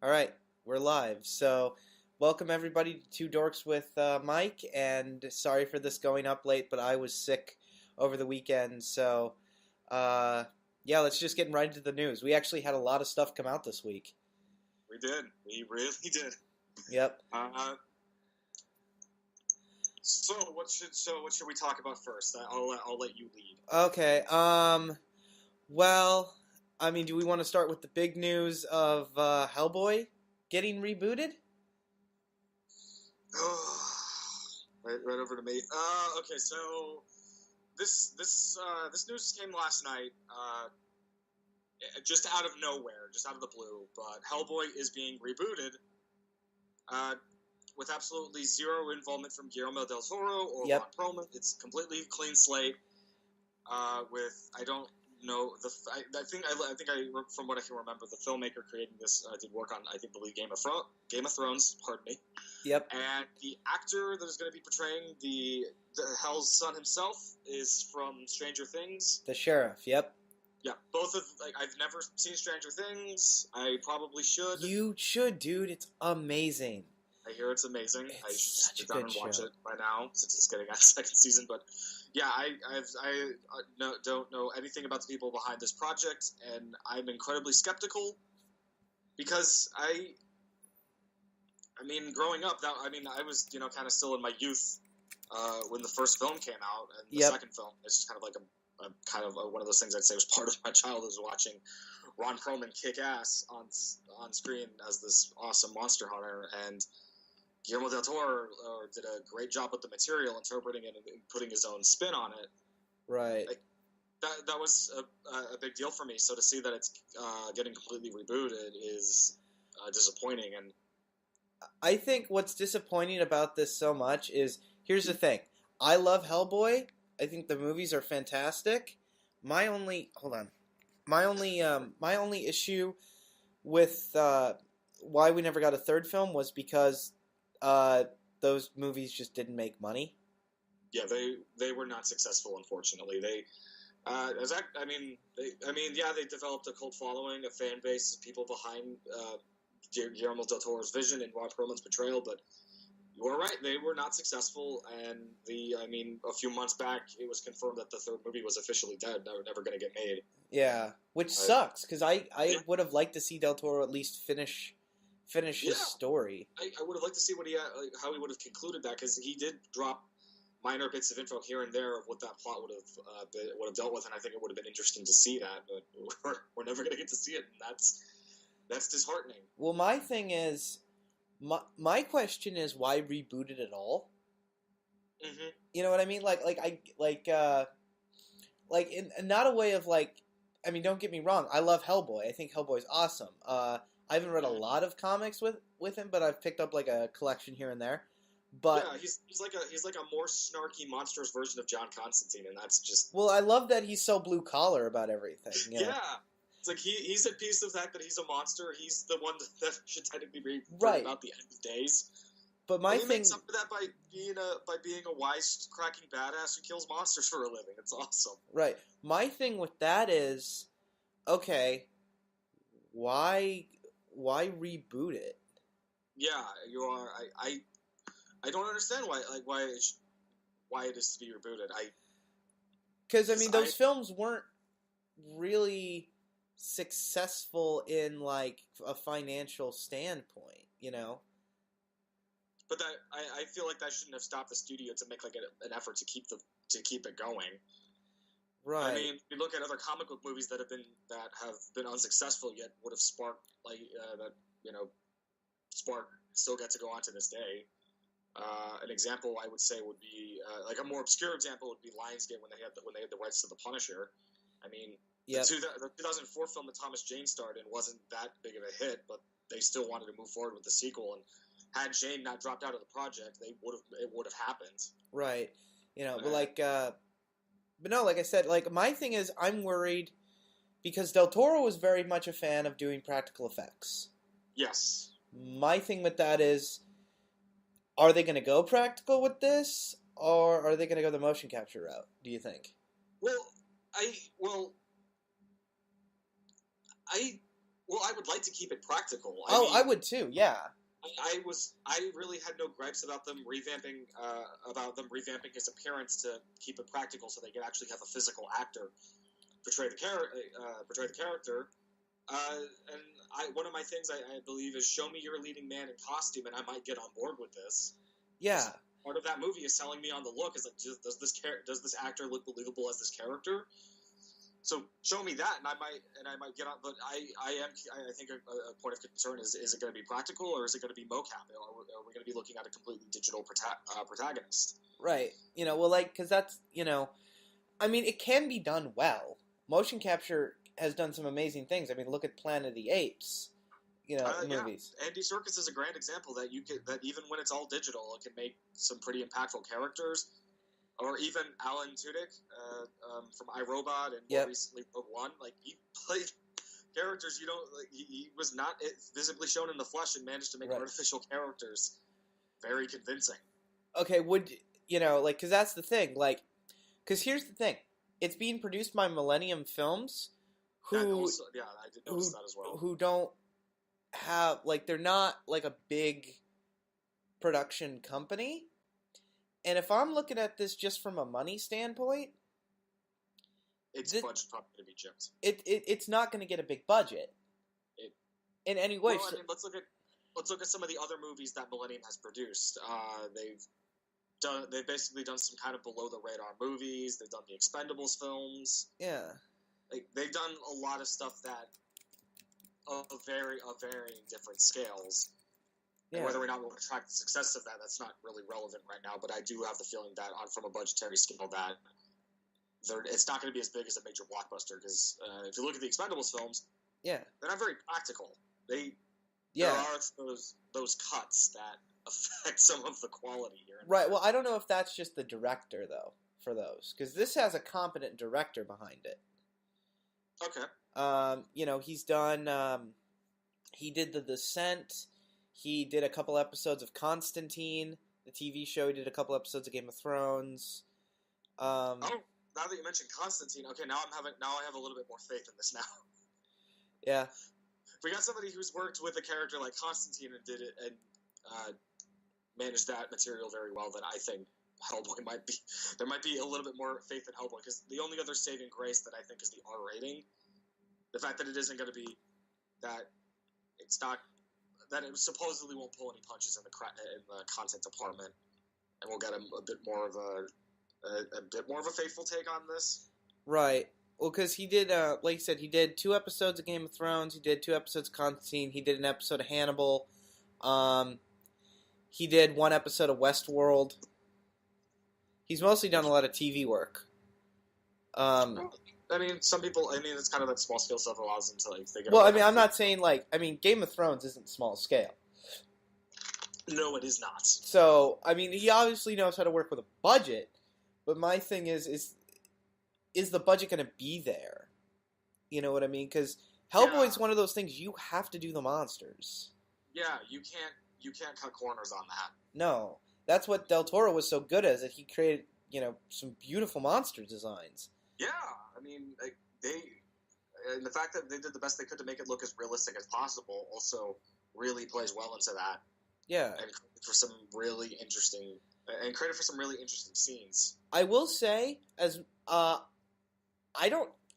All right, we're live. So, welcome everybody to Dorks with Mike. And sorry for this going up late, but I was sick over the weekend. So, uh, yeah, let's just get right into the news. We actually had a lot of stuff come out this week. We did. We really did. Yep. So what should we talk about first? I'll let you lead. Okay. Well, I mean, do we want to start with the big news of Hellboy getting rebooted? Right over to me. Okay. So this news came last night. Just out of nowhere, just out of the blue. But Hellboy is being rebooted. With absolutely zero involvement from Guillermo del Toro or Ron Perlman. It's completely clean slate. With I don't know I think from what I can remember, the filmmaker creating this did work on I believe Game of Thrones. Pardon me. Yep. And the actor that is going to be portraying the Hell's son himself is from Stranger Things. The sheriff. Yep. Yeah, both of I've never seen Stranger Things. I probably should. You should, dude. It's amazing. I hear it's amazing. I should such sit a down good and watch show. it by now, since it's getting a second season. But yeah, I don't know anything about the people behind this project, and I'm incredibly skeptical because I mean, growing up, I was kind of still in my youth when the first film came out, and the second film. It's just kind of like one of those things I'd say was part of my childhood, was watching Ron Perlman kick ass on screen as this awesome monster hunter, and Guillermo del Toro did a great job with the material, interpreting it and putting his own spin on it. Right. That was a big deal for me. So to see that it's getting completely rebooted is disappointing. And I think what's disappointing about this so much is, here's the thing. I love Hellboy. I think the movies are fantastic. My only issue with why we never got a third film was because those movies just didn't make money. Yeah, they were not successful, unfortunately. They developed a cult following, a fan base, people behind Guillermo del Toro's vision and Ron Perlman's portrayal, but you were right, they were not successful, and a few months back, it was confirmed that the third movie was officially dead. They were never going to get made. Yeah, which sucks, because I would have liked to see del Toro at least finish his story. I would have liked to see how he would have concluded that, because he did drop minor bits of info here and there of what that plot would have dealt with, and I think it would have been interesting to see that, but we're never going to get to see it, and that's disheartening. Well, my thing is, my question is, why reboot it at all? Mm-hmm. You know what I mean? Not a way of don't get me wrong. I love Hellboy. I think Hellboy's awesome. I haven't read a lot of comics with him, but I've picked up like a collection here and there. But yeah, he's like a more snarky, monstrous version of John Constantine, and that's just. Well, I love that he's so blue collar about everything. You know? Yeah. It's like he's at peace with the fact that he's a monster. He's the one that should technically be right about the end of days. But my he thing makes up for that by being a wisecracking badass who kills monsters for a living. It's awesome. Right. My thing with that is, okay, why reboot it? Yeah, you are. I don't understand why it is to be rebooted. Because those films weren't really successful in like a financial standpoint, you know. But I feel like that shouldn't have stopped the studio to make like an effort to keep it going. Right. I mean, you look at other comic book movies that have been unsuccessful yet would have sparked Spark still get to go on to this day. An example I would say would be like a more obscure example would be Lionsgate when they had the rights to the Punisher. I mean. Yep. The 2004 film that Thomas Jane starred in wasn't that big of a hit, but they still wanted to move forward with the sequel. And had Jane not dropped out of the project, it would have happened. Right. You know, but no, like I said, like my thing is, I'm worried because del Toro was very much a fan of doing practical effects. Yes. My thing with that is, are they going to go practical with this, or are they going to go the motion capture route? Do you think? Well, I would like to keep it practical. I would too. Yeah. I really had no gripes about them revamping his appearance to keep it practical, so they could actually have a physical actor portray the character. And one of my things I believe is show me your leading man in costume, and I might get on board with this. Yeah. Part of that movie is selling me on the look. Is like, does this actor look believable as this character? So show me that, and I might get on. But I think a point of concern is it going to be practical, or is it going to be mocap? Are we going to be looking at a completely digital protagonist? Right. Well, because that's I mean, it can be done well. Motion capture has done some amazing things. I mean, look at Planet of the Apes. Movies. Yeah. Andy Serkis is a grand example that that even when it's all digital, it can make some pretty impactful characters. Or even Alan Tudyk from iRobot and more recently Rogue One. Like, he played characters you don't like. He was not visibly shown in the flesh and managed to make artificial characters very convincing. Okay, because that's the thing. Like, because here's the thing: it's being produced by Millennium Films, I did notice that as well. Who don't have they're not like a big production company. And if I'm looking at this just from a money standpoint, its budget's probably going to be chipped. It's not going to get a big budget in any way. Well, I mean, let's look at some of the other movies that Millennium has produced. They've basically done some kind of below the radar movies. They've done the Expendables films. Yeah, they've done a lot of stuff that of varying different scales. Yeah. Whether or not we'll track the success of that's not really relevant right now. But I do have the feeling that from a budgetary scale that it's not going to be as big as a major blockbuster. Because if you look at the Expendables films, they're not very practical. There are those cuts that affect some of the quality here. Right. Well, I don't know if that's just the director though for those, because this has a competent director behind it. Okay. He's done. He did The Descent. He did a couple episodes of Constantine, the TV show. He did a couple episodes of Game of Thrones. Now that you mentioned Constantine, okay, now I have a little bit more faith in this now. Yeah. We got somebody who's worked with a character like Constantine and did it and managed that material very well. Then I think Hellboy there might be a little bit more faith in Hellboy, because the only other saving grace that I think is the R rating. The fact that it isn't going to be that it supposedly won't pull any punches in the content department, and we'll get a bit more of a faithful take on this. Right. Well, because he did, like you said, he did 2 episodes of Game of Thrones. He did 2 episodes of Constantine. He did an episode of Hannibal. He did 1 episode of Westworld. He's mostly done a lot of TV work. I mean, some people. I mean, it's kind of that small scale stuff allows them to think. Well, I mean, I'm not saying Game of Thrones isn't small scale. No, it is not. So, I mean, he obviously knows how to work with a budget, but my thing is the budget going to be there? You know what I mean? Because Hellboy's one of those things you have to do the monsters. Yeah, you can't cut corners on that. No, that's what Del Toro was so good at. That he created some beautiful monster designs. Yeah, I mean, and the fact that they did the best they could to make it look as realistic as possible also really plays well into that. Yeah, and credit for some really interesting scenes. I will say, I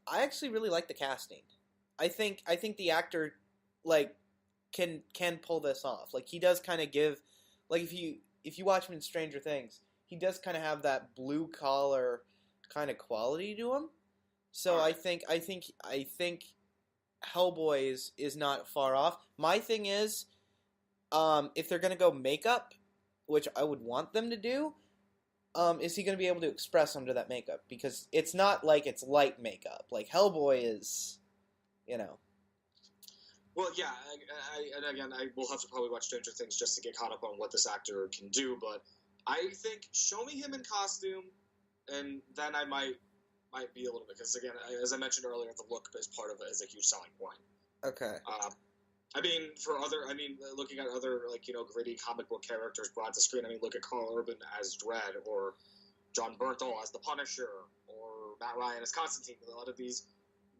actually really like the casting. I think the actor can pull this off. He does kind of give if you watch him in Stranger Things, he does kind of have that blue collar kind of quality to him. So I think Hellboy is not far off. My thing is, if they're gonna go makeup, which I would want them to do, is he gonna be able to express under that makeup? Because it's not like it's light makeup. Like Hellboy is, Well, yeah, and again, I will have to probably watch Stranger Things just to get caught up on what this actor can do. But I think show me him in costume, and then I might be a little bit, because again, as I mentioned earlier, the look is part of it, is a huge selling point. Okay. I mean, looking at other gritty comic book characters brought to screen. I mean, look at Carl Urban as Dredd, or John Bernthal as the Punisher, or Matt Ryan as Constantine. A lot of these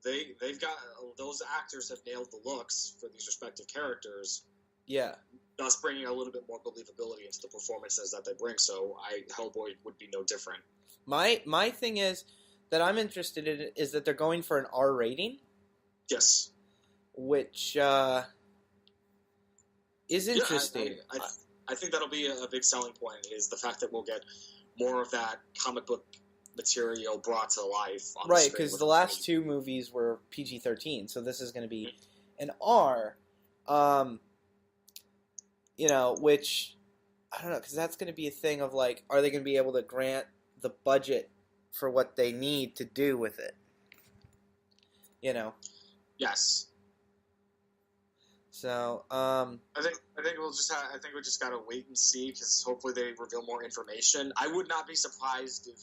they've got those actors have nailed the looks for these respective characters. Yeah. Thus bringing a little bit more believability into the performances that they bring. So Hellboy would be no different. My thing is that I'm interested in is that they're going for an R rating. Yes. Which is interesting. I think that'll be a big selling point, is the fact that we'll get more of that comic book material brought to life. On right, because the last two movies were PG-13, so this is going to be an R. Which, I don't know, because that's going to be a thing of, like, are they going to be able to grant the budget for what they need to do with it? Yes. So, I think we just gotta wait and see, because hopefully they reveal more information. I would not be surprised if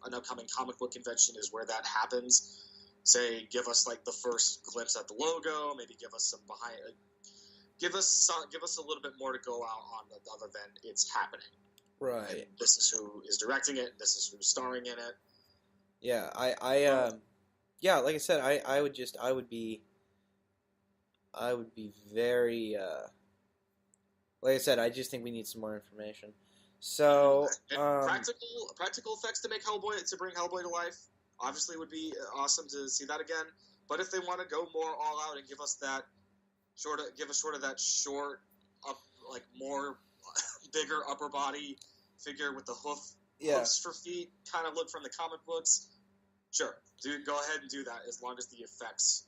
an upcoming comic book convention is where that happens. Say, give us like the first glimpse at the logo, maybe give us some behind. Give us a little bit more to go out on, other than it's happening. Right. And this is who is directing it. This is who's starring in it. Yeah, like I said, I would be very. Like I said, I just think we need some more information. So, practical effects to bring Hellboy to life, obviously would be awesome to see that again. But if they want to go more all out and give us that short up, like more bigger upper body figure with the hoofs for feet kind of look from the comic books, sure, go ahead and do that, as long as the effects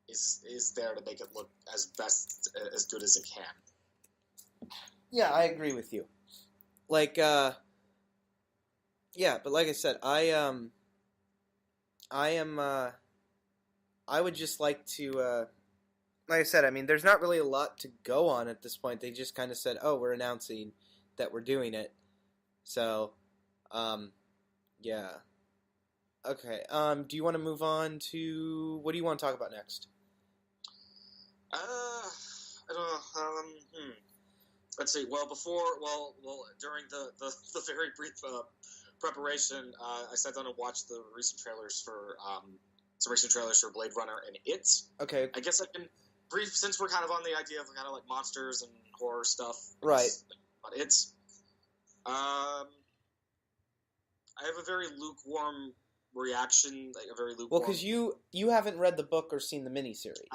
is there to make it look as good as it can. Yeah, I agree with you. Like, but like I said, I would just like to, like I said, I mean, there's not really a lot to go on at this point. They just kind of said, oh, we're announcing that we're doing it. So, yeah. Okay, do you want to move on to, what do you want to talk about next? I don't know, let's see. During the very brief preparation, I sat down and watched the recent trailers for Blade Runner and It. Okay. I guess I can since we're kind of on the idea of kind of like monsters and horror stuff. Right. But It. I have a very lukewarm reaction. Well, because you haven't read the book or seen the miniseries.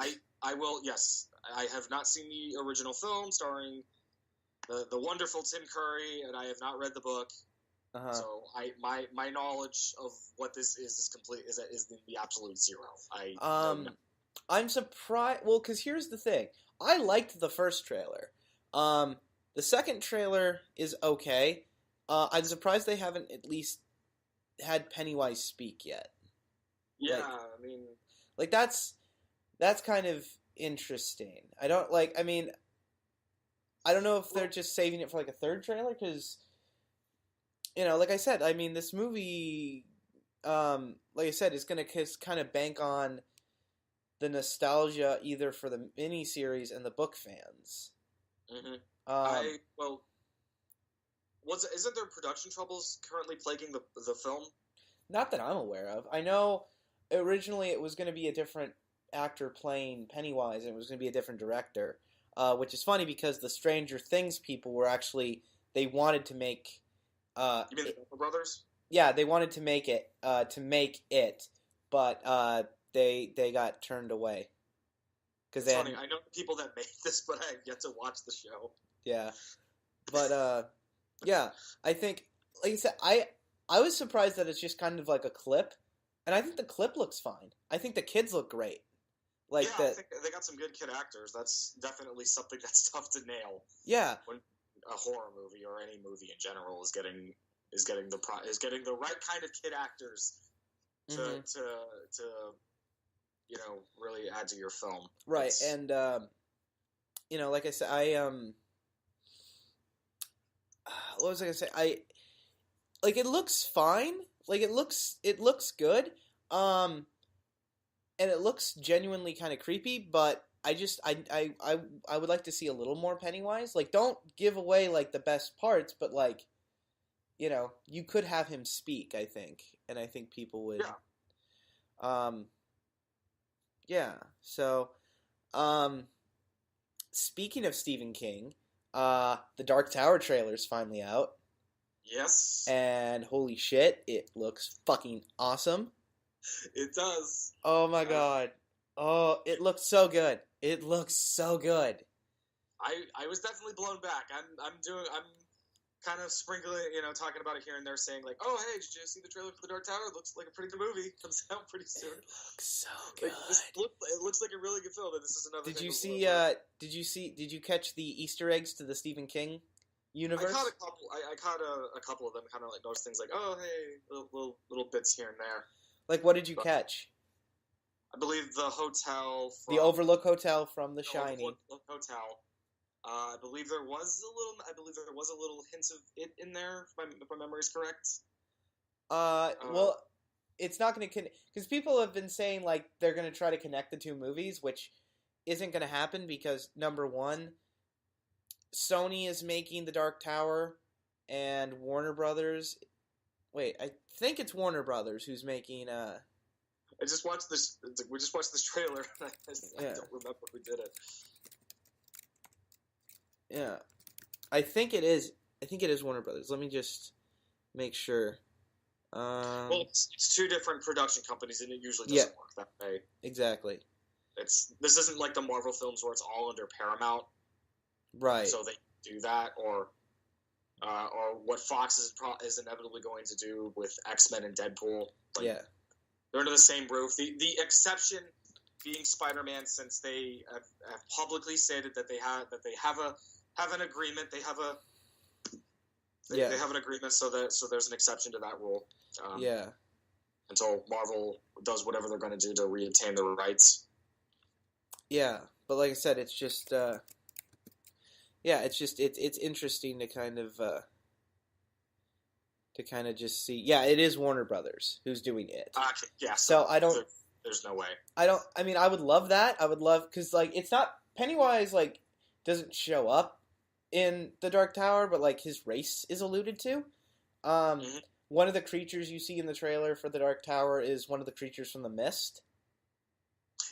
I will. Yes, I have not seen the original film starring the wonderful Tim Curry, and I have not read the book. Uh-huh. So my knowledge of what this is the absolute zero. I'm surprised. Well, because here's the thing. I liked the first trailer. The second trailer is okay. I'm surprised they haven't at least had Pennywise speak yet. Yeah, that's kind of interesting. I don't know if they're just saving it for like a third trailer, because, like I said, I mean, this movie, like I said, is going to kind of bank on the nostalgia either for the miniseries and the book fans. Mm-hmm. Isn't there production troubles currently plaguing the film? Not that I'm aware of. I know originally it was going to be a different actor playing Pennywise, and it was going to be a different director, which is funny because the Stranger Things people were actually, they wanted to make... you mean the brothers? Yeah, they wanted to make it, but they got turned away. It's funny, I know the people that made this, but I have yet to watch the show. Yeah. But, yeah, I think, like I said, I was surprised that it's just kind of like a clip, and I think the clip looks fine. I think the kids look great. I think they got some good kid actors. That's definitely something that's tough to nail. Yeah. When a horror movie or any movie in general is getting the right kind of kid actors to really add to your film. Right. And like I said, what was I gonna say? It looks fine. Like, it looks good. And it looks genuinely kind of creepy, but I would like to see a little more Pennywise. Like, don't give away, like, the best parts, but, like, you could have him speak, I think. And I think people would... Yeah. So, um, speaking of Stephen King, the Dark Tower trailer's finally out, Yes, and holy shit, it looks fucking awesome. it does. Oh my Uh, god. Oh, it looks so good. It looks so good. I was definitely blown back. I'm kind of sprinkling, talking about it here and there, saying like, "Oh, hey, did you see the trailer for the Dark Tower? It looks like a pretty good movie. Comes out pretty soon." It looks so Like good. it looks like a really good film, and this is another. Did thing you of see? where Did you catch the Easter eggs to the Stephen King I caught universe? a couple. I caught a couple of them. Kind of like those things, like, "Oh, hey, little bits here and there." Like, what did you But catch? I believe the hotel The from Overlook Hotel from The the Shining. Overlook Hotel. I believe there was a little. I believe there was a little hint of it in there, if my memory is correct. Uh, Well, it's not going to because people have been saying like they're going to try to connect the two movies, which isn't going to happen because number one, Sony is making the Dark Tower, and Warner Brothers. Wait, I think it's Warner Brothers who's making. I just watched this. We just watched this trailer. I Yeah, don't remember who did it. yeah. I think it is. I think it is Warner Brothers. Let me just make sure. Well, it's two different production companies, and it usually Yeah, doesn't work that way. exactly. This isn't like the Marvel films where it's all under Paramount, Right. so they do that, or what Fox is inevitably going to do with X-Men and Deadpool. Like, Yeah. they're under the same roof. The exception being Spider-Man, since they have publicly stated that they have an agreement. They have Yeah. they have an agreement, so there's an exception to that rule. Yeah. Until Marvel does whatever they're going to do to reobtain the rights. Yeah. But like I said, it's just yeah, it's interesting to kind of just see. Yeah, it is Warner Brothers who's doing it. Yeah, So there's no way. I mean, I would love that. I would love because like it's not Pennywise like doesn't show up in the Dark Tower, but like his race is alluded to. Mm-hmm. One of the creatures you see in the trailer for the Dark Tower is one of the creatures from The Mist.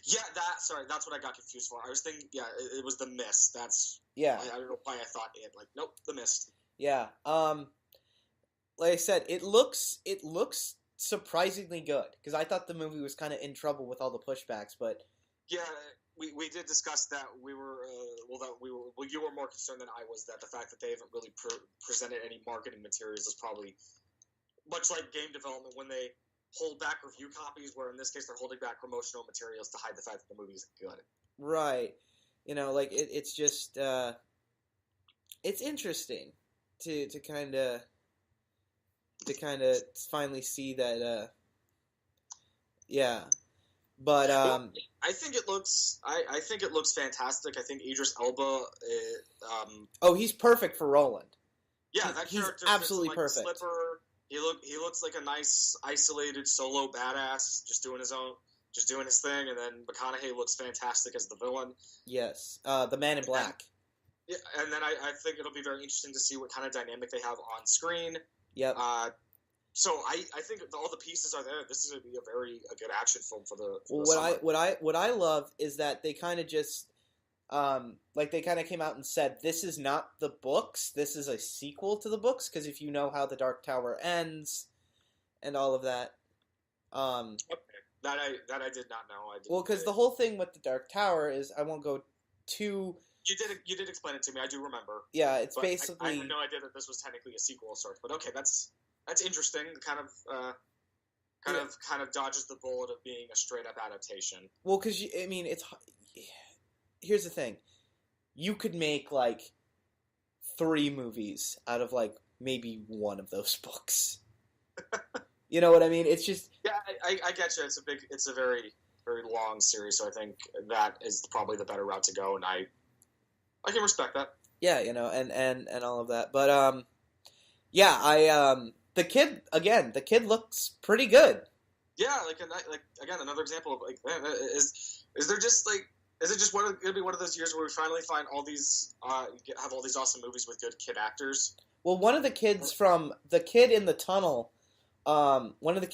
Yeah, that's what I got confused for. I was thinking, yeah, it was the Mist. Yeah. I don't know why I thought it. Like, nope, the Mist. Yeah. Like I said, it looks surprisingly good because I thought the movie was kind of in trouble with all the pushbacks, but yeah, we did discuss that. We were you were more concerned than I was that the fact that they haven't really presented any marketing materials is probably much like game development when they hold back review copies, where in this case they're holding back promotional materials to hide the fact that the movie isn't good. right. Like it's just it's interesting to kind of finally see that yeah. But well, I think it looks fantastic. I think Idris Elba oh, he's perfect for Roland. Yeah, that he's character absolutely fits, perfect. Slipper. He looks like a nice isolated solo badass, just doing his thing, and then McConaughey looks fantastic as the villain. Yes, the Man in Black. And then I think it'll be very interesting to see what kind of dynamic they have on screen. Yep. So I think all the pieces are there. This is going to be a good action film for the. Well, what I love is that they kind of just like they kind of came out and said this is not the books. This is a sequel to the books because if you know how the Dark Tower ends and all of that. Okay. That I did not know. Well, because the whole thing with the Dark Tower is I won't go too. You did explain it to me. I do remember. Yeah, it's basically. I had no idea that this was technically a sequel of sorts, but okay, that's interesting. Kind of dodges the bullet of being a straight up adaptation. Well, because I mean, here's the thing: you could make like 3 movies out of like maybe one of those books. You know what I mean? It's just I get you. It's a very very long series, so I think that is probably the better route to go, and I can respect that. Yeah, and all of that, but yeah, the kid looks pretty good. Yeah, like again, another example of like, man, is there just like. Is it just going to be one of those years where we finally find all these have all these awesome movies with good kid actors? Well, one of the kids from the kid in the tunnel, one of the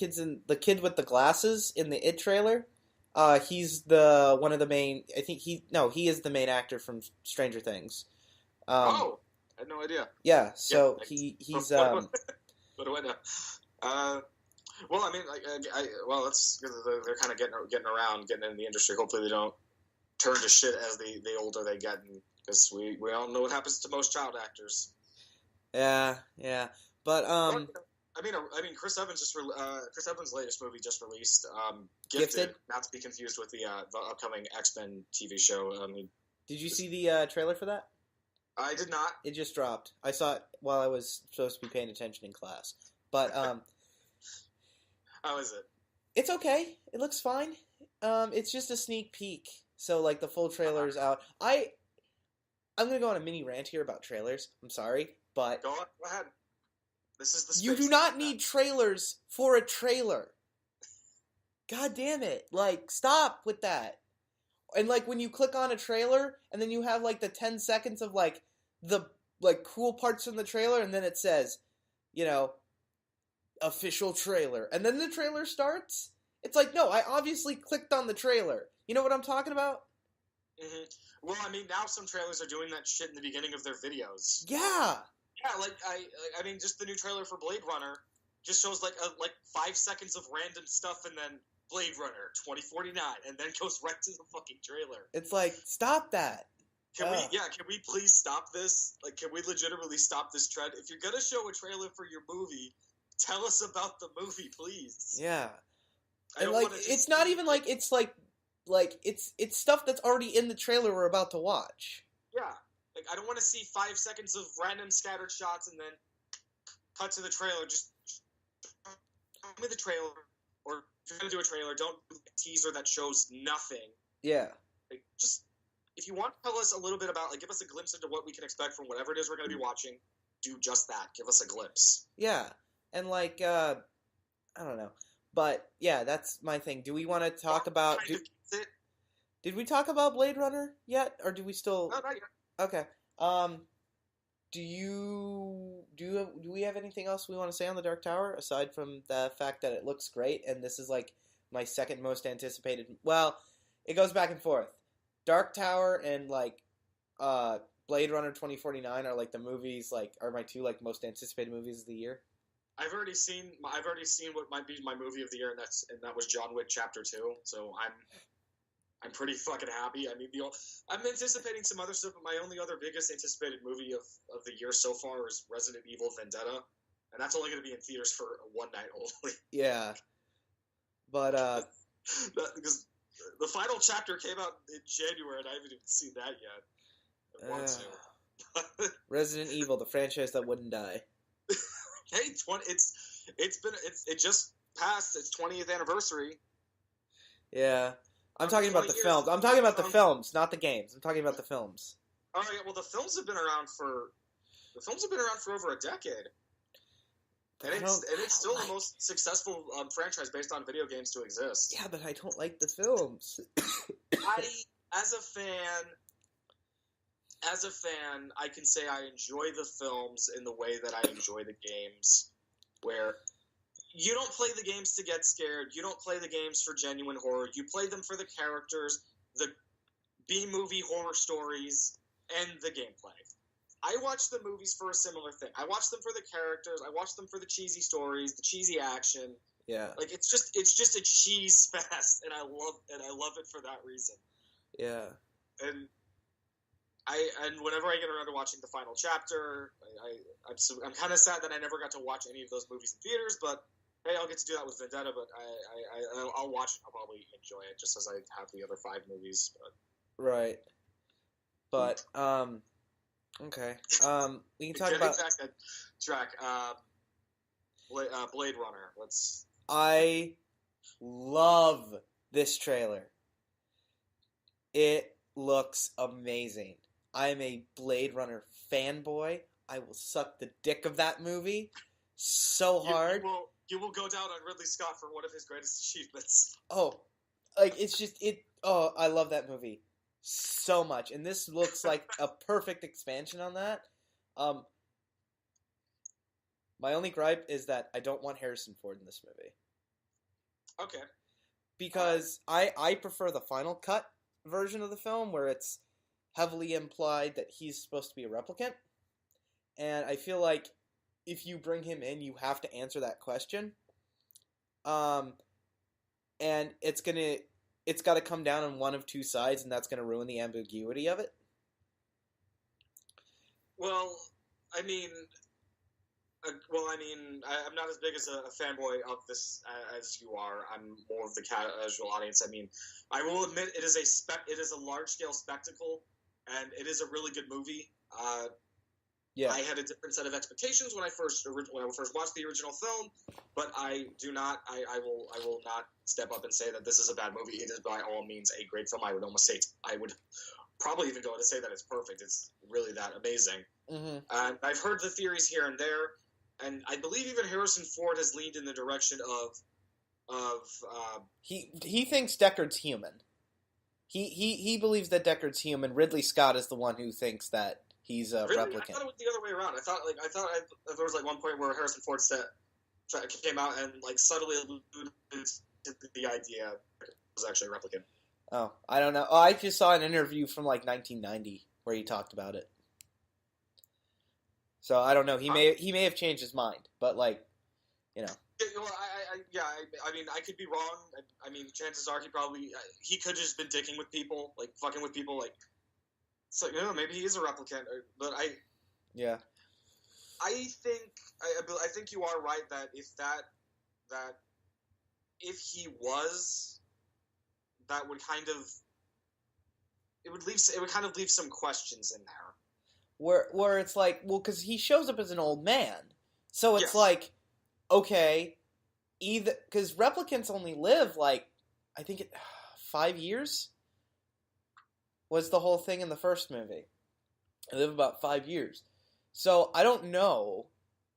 kid with the glasses in the It trailer, He's the one of the main. I think he is the main actor from Stranger Things. Oh, I had no idea. Yeah, so Yeah, he's what do I know? Well, I mean, that's they're kind of getting around, getting in the industry. Hopefully, they don't turn to shit as the older they get, because we all know what happens to most child actors. Yeah, but I mean, Chris Evans' latest movie just released, Gifted, not to be confused with the upcoming X-Men TV show. Did you see the trailer for that? I did not. It just dropped. I saw it while I was supposed to be paying attention in class. But how is it? It's okay. It looks fine. It's just a sneak peek. So like the full trailer's out. I'm gonna go on a mini rant here about trailers. I'm sorry, but go ahead. This is the space. You do not need trailers for a trailer. God damn it! Like, stop with that. And like when you click on a trailer, and then you have like the 10 seconds of like the like cool parts from the trailer, and then it says, official trailer, and then the trailer starts. It's like, no, I obviously clicked on the trailer. You know what I'm talking about? Mm-hmm. Well, I mean, now some trailers are doing that shit in the beginning of their videos. Yeah. Yeah, I mean, just the new trailer for Blade Runner just shows like 5 seconds of random stuff, and then Blade Runner 2049, and then goes right to the fucking trailer. It's like, stop that. Can we please stop this? Like, can we legitimately stop this trend? If you're gonna show a trailer for your movie, tell us about the movie, please. Yeah. And like, it's not even like it's like it's stuff that's already in the trailer we're about to watch. Yeah. Like, I don't want to see 5 seconds of random scattered shots and then cut to the trailer. Just show me the trailer, or if you're gonna do a trailer, don't do a teaser that shows nothing. Yeah. Like, just if you want to tell us a little bit about, like, give us a glimpse into what we can expect from whatever it is we're gonna be watching, do just that. Give us a glimpse. Yeah. And like, I don't know. But yeah, that's my thing. Do we want to talk about? Did we talk about Blade Runner yet, or do we still? No, not yet. Okay. Do we have anything else we want to say on the Dark Tower aside from the fact that it looks great and this is like my second most anticipated? Well, it goes back and forth. Dark Tower and like Blade Runner 2049 are like the movies are my two like most anticipated movies of the year. I've already seen what might be my movie of the year, and that was John Wick Chapter 2. So I'm pretty fucking happy. I mean, I'm anticipating some other stuff, but my only other biggest anticipated movie of the year so far is Resident Evil Vendetta, and that's only going to be in theaters for one night only. Yeah, but because the final chapter came out in January, and I haven't even seen that yet. I want to. Resident Evil, the franchise that wouldn't die. Hey, it just passed its 20th anniversary. Yeah. I'm talking about the films. I'm talking about the films, not the games. I'm talking about the films. Oh yeah, well the films have been around for over a decade. And it's still the most successful franchise based on video games to exist. Yeah, but I don't like the films. As a fan, I can say I enjoy the films in the way that I enjoy the games, where you don't play the games to get scared. You don't play the games for genuine horror. You play them for the characters, the B-movie horror stories, and the gameplay. I watch the movies for a similar thing. I watch them for the characters. I watch them for the cheesy stories, the cheesy action. Yeah. Like it's just a cheese fest, and I love it for that reason. Yeah. And whenever I get around to watching the final chapter, I'm kind of sad that I never got to watch any of those movies in theaters, but hey, I'll get to do that with Vendetta. But I'll watch it. I'll probably enjoy it just as I have the other 5 movies. But. Right. But okay. We can talk about Blade Runner. I love this trailer. It looks amazing. I am a Blade Runner fanboy. I will suck the dick of that movie so hard. You will go down on Ridley Scott for one of his greatest achievements. Oh, like it's just it. Oh, I love that movie so much, and this looks like a perfect expansion on that. My only gripe is that I don't want Harrison Ford in this movie. Okay. because I prefer the final cut version of the film where it's heavily implied that he's supposed to be a replicant, and I feel like if you bring him in, you have to answer that question. Um, and it's got to come down on one of two sides, and that's gonna ruin the ambiguity of it. Well, I mean, I'm not as big as a fanboy of this as you are. I'm more of the casual audience. I mean, I will admit it is a large scale spectacle, and it is a really good movie. Yeah, I had a different set of expectations when I first watched the original film, but I will not step up and say that this is a bad movie. It is by all means a great film. I would probably even go to say that it's perfect. It's really that amazing. Mm-hmm. And I've heard the theories here and there, and I believe even Harrison Ford has leaned in the direction of he thinks Deckard's human. He believes that Deckard's human. Ridley Scott is the one who thinks that he's a replicant. I thought it was the other way around. I thought there was like one point where Harrison Ford came out and like subtly alluded to the idea it was actually a replicant. Oh, I don't know. Oh, I just saw an interview from like 1990 where he talked about it. So I don't know. He may have changed his mind, but like, you know. Well, I mean, I could be wrong. I mean, chances are he could have just been dicking with people, like fucking with people, like. So maybe he is a replicant, but I think you are right that if he was, that would kind of leave some questions in there. Where it's like, well, because he shows up as an old man, so it's yes. like, okay, either because replicants only live like, I think 5 years was the whole thing in the first movie. They live about 5 years, so I don't know.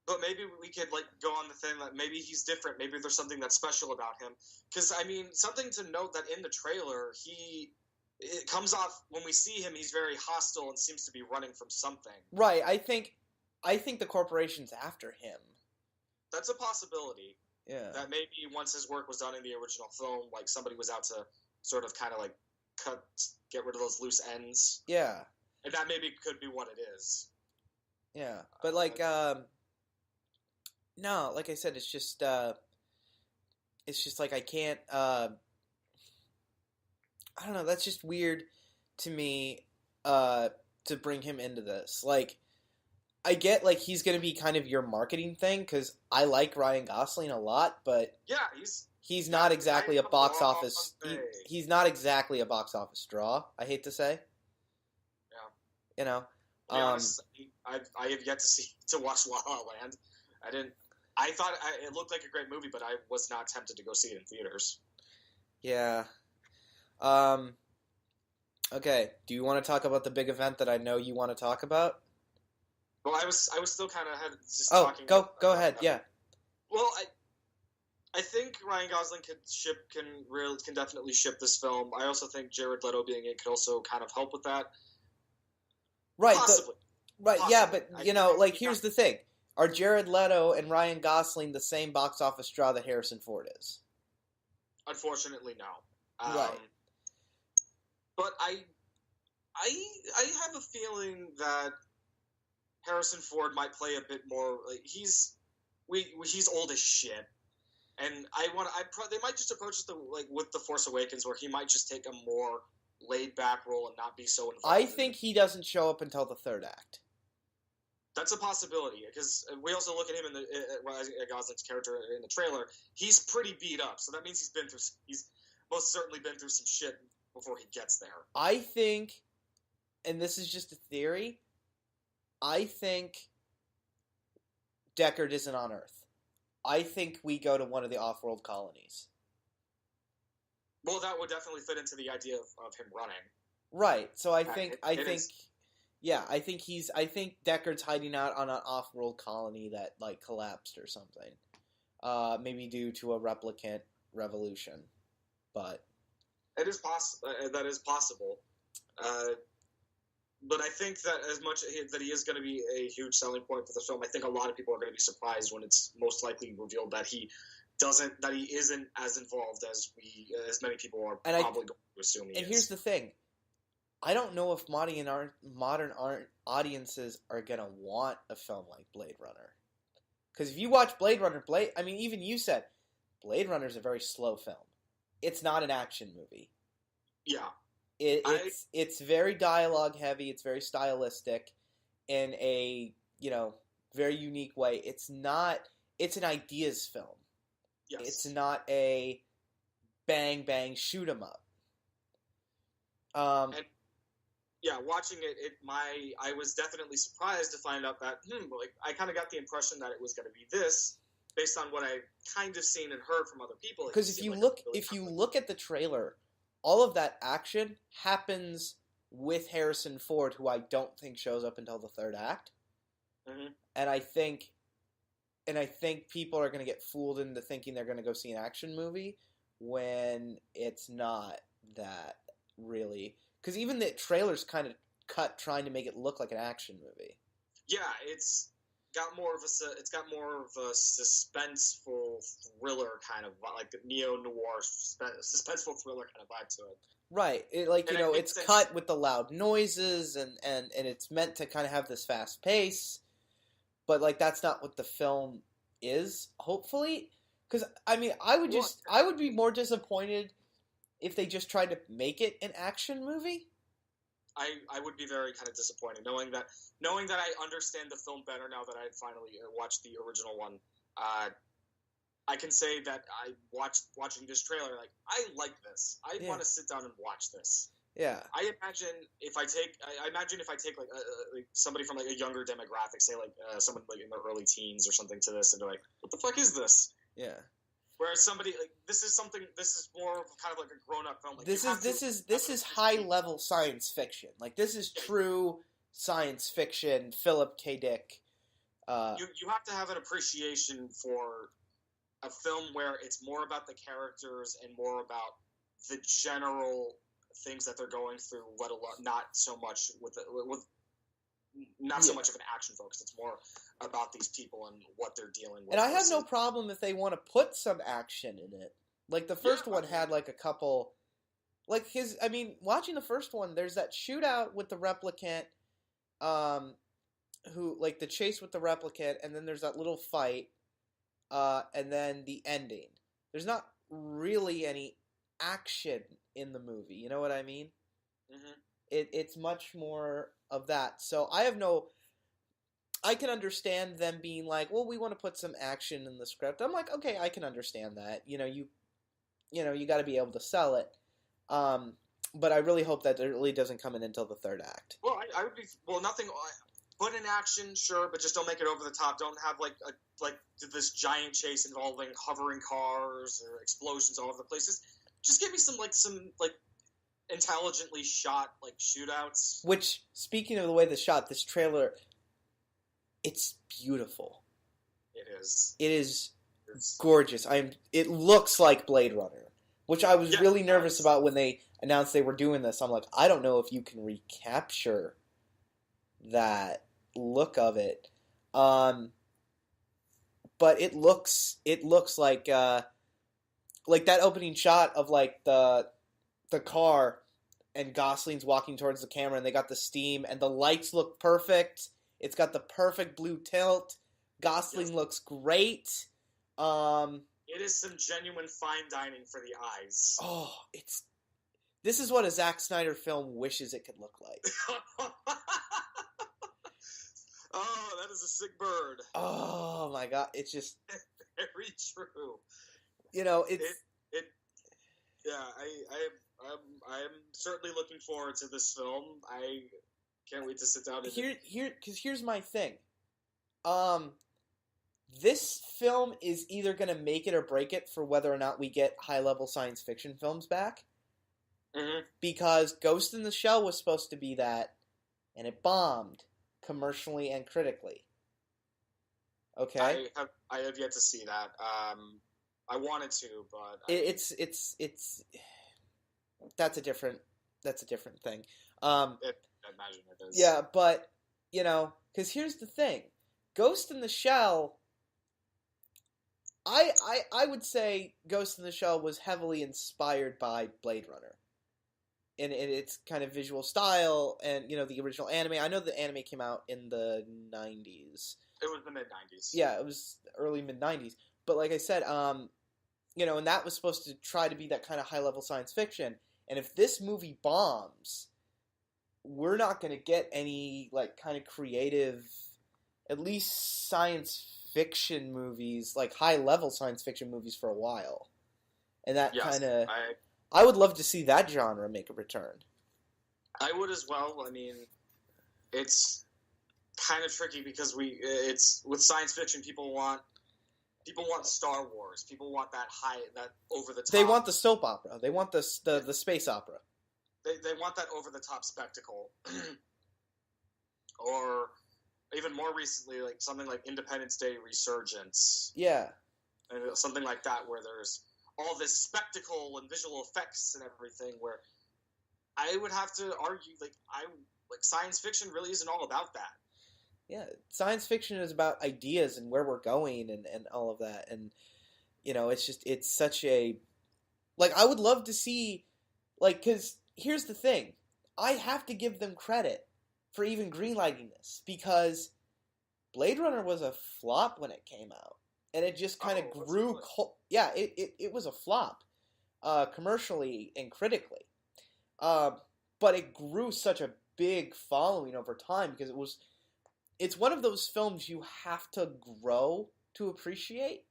But maybe we could like go on the thing that maybe he's different. Maybe there's something that's special about him. Because I mean, something to note that in the trailer, it comes off when we see him, he's very hostile and seems to be running from something. Right. I think the corporation's after him. That's a possibility. Yeah. That maybe once his work was done in the original film, like somebody was out to sort of kind of like get rid of those loose ends. Yeah. And that maybe could be what it is. Yeah. But like, no, like I said, it's just like I can't, I don't know, that's just weird to me, to bring him into this. Like, I get, like, he's gonna be kind of your marketing thing, because I like Ryan Gosling a lot, but yeah, he's not exactly a box office, he's not exactly a box office draw, I hate to say. Yeah. You know? To be honest, I have yet to watch La La Land. I thought it looked like a great movie, but I was not tempted to go see it in theaters. Yeah. Okay. Do you want to talk about the big event that I know you want to talk about? Well, I was still kind of just talking. Oh, go ahead. Yeah. Well, I think Ryan Gosling can definitely ship this film. I also think Jared Leto being it could also kind of help with that. Right. Possibly. Possibly. Yeah, but like here's the thing. Are Jared Leto and Ryan Gosling the same box office draw that Harrison Ford is? Unfortunately, no. Right. But I have a feeling that Harrison Ford might play a bit more. Like he's old as shit, and they might just approach it with The Force Awakens, where he might just take a more laid back role and not be so involved. I think he doesn't show up until the third act. That's a possibility, because we also look at him in Gosling's character in the trailer. He's pretty beat up, so that means he's most certainly been through some shit before he gets there. I think, and this is just a theory, I think Deckard isn't on Earth. I think we go to one of the off-world colonies. Well, that would definitely fit into the idea of him running. Right. So I think Deckard's hiding out on an off-world colony that like collapsed or something. Maybe due to a replicant revolution. But it is possible. That is possible. But I think that as much that he is going to be a huge selling point for the film, I think a lot of people are going to be surprised when it's most likely revealed that he he isn't as involved as many people are going to assume he is. And here's the thing. I don't know if modern audiences are going to want a film like Blade Runner. Because if you watch Blade Runner, even you said, Blade Runner is a very slow film. It's not an action movie. Yeah. It's very dialogue heavy. It's very stylistic in a, very unique way. It's an ideas film. Yes. It's not a bang, bang, shoot 'em up. Watching it, I was definitely surprised to find out that I kind of got the impression that it was going to be this, based on what I kind of seen and heard from other people. Because if you look at the trailer, all of that action happens with Harrison Ford, who I don't think shows up until the third act. Mm-hmm. And I think people are going to get fooled into thinking they're going to go see an action movie when it's not that really. Because even the trailer's kind of cut trying to make it look like an action movie. Yeah, it's got more of a suspenseful thriller kind of, like a neo-noir suspenseful thriller kind of vibe to it. Right. It's cut with the loud noises and it's meant to kind of have this fast pace. But, that's not what the film is, hopefully. Because, I would be more disappointed if they just tried to make it an action movie. I would be very kind of disappointed, knowing that I understand the film better now that I had finally watched the original one. I can say that watching this trailer, I like this. I want to sit down and watch this. Yeah. I imagine if I take somebody from a younger demographic, say someone in their early teens or something to this, and they're like, "What the fuck is this?" Yeah. Whereas somebody this is more of kind of like a grown-up film. This is high-level science fiction. This is true science fiction. Philip K. Dick. You have to have an appreciation for a film where it's more about the characters and more about the general things that they're going through, let alone not so much so much of an action focus. It's more about these people and what they're dealing with. And I have no problem if they want to put some action in it. The first one had a couple, watching the first one, there's that shootout with the replicant, who the chase with the replicant, and then there's that little fight, and then the ending. There's not really any action in the movie. You know what I mean? Mm-hmm. It's much more of that. So I can understand them being like, well, we want to put some action in the script. I'm like, okay, I can understand that. You got to be able to sell it. But I really hope that it really doesn't come in until the third act. Well, I would be nothing. Put in action, sure, but just don't make it over the top. Don't have this giant chase involving hovering cars or explosions all over the places. Just give me some intelligently shot shootouts. Which, speaking of the way they shot this trailer, it's beautiful. It is. It is gorgeous. It looks like Blade Runner, which I was really nervous about when they announced they were doing this. I'm like, I don't know if you can recapture that look of it. But it looks like that opening shot of the car and Gosling's walking towards the camera and they got the steam and the lights look perfect. It's got the perfect blue tilt. Gosling looks great. It is some genuine fine dining for the eyes. Oh, this is what a Zack Snyder film wishes it could look like. Oh, that is a sick bird. Oh my god, it's just very true. I'm certainly looking forward to this film. I can't wait to sit down and here's my thing. This film is either going to make it or break it for whether or not we get high-level science fiction films back. Mm-hmm. Because Ghost in the Shell was supposed to be that, and it bombed commercially and critically. Okay? I have yet to see that. I wanted to, but it's that's a different thing. I imagine it is. Yeah, but because here's the thing, Ghost in the Shell I would say Ghost in the Shell was heavily inspired by Blade Runner. In its kind of visual style and, the original anime. I know the anime came out in the 90s. It was the mid-90s. Yeah, it was early mid-90s. But like I said, and that was supposed to try to be that kind of high-level science fiction. And if this movie bombs, we're not going to get any, like, kind of creative, at least science fiction movies, like high-level science fiction movies for a while. And that kind of... I would love to see that genre make a return. I would as well. I mean, it's kind of tricky because it's with science fiction. People want Star Wars. People want that over the top. They want the soap opera. They want the space opera. They want that over the top spectacle, or even more recently, like something like Independence Day Resurgence. Yeah, and something like that where there's all this spectacle and visual effects and everything, where I would have to argue, like science fiction really isn't all about that. Yeah, science fiction is about ideas and where we're going and all of that. And, it's such a... Like, I would love to see... Like, because here's the thing. I have to give them credit for even greenlighting this, because Blade Runner was a flop when it came out. And it just kind of grew... Yeah, it was a flop, commercially and critically. But it grew such a big following over time because it's one of those films you have to grow to appreciate.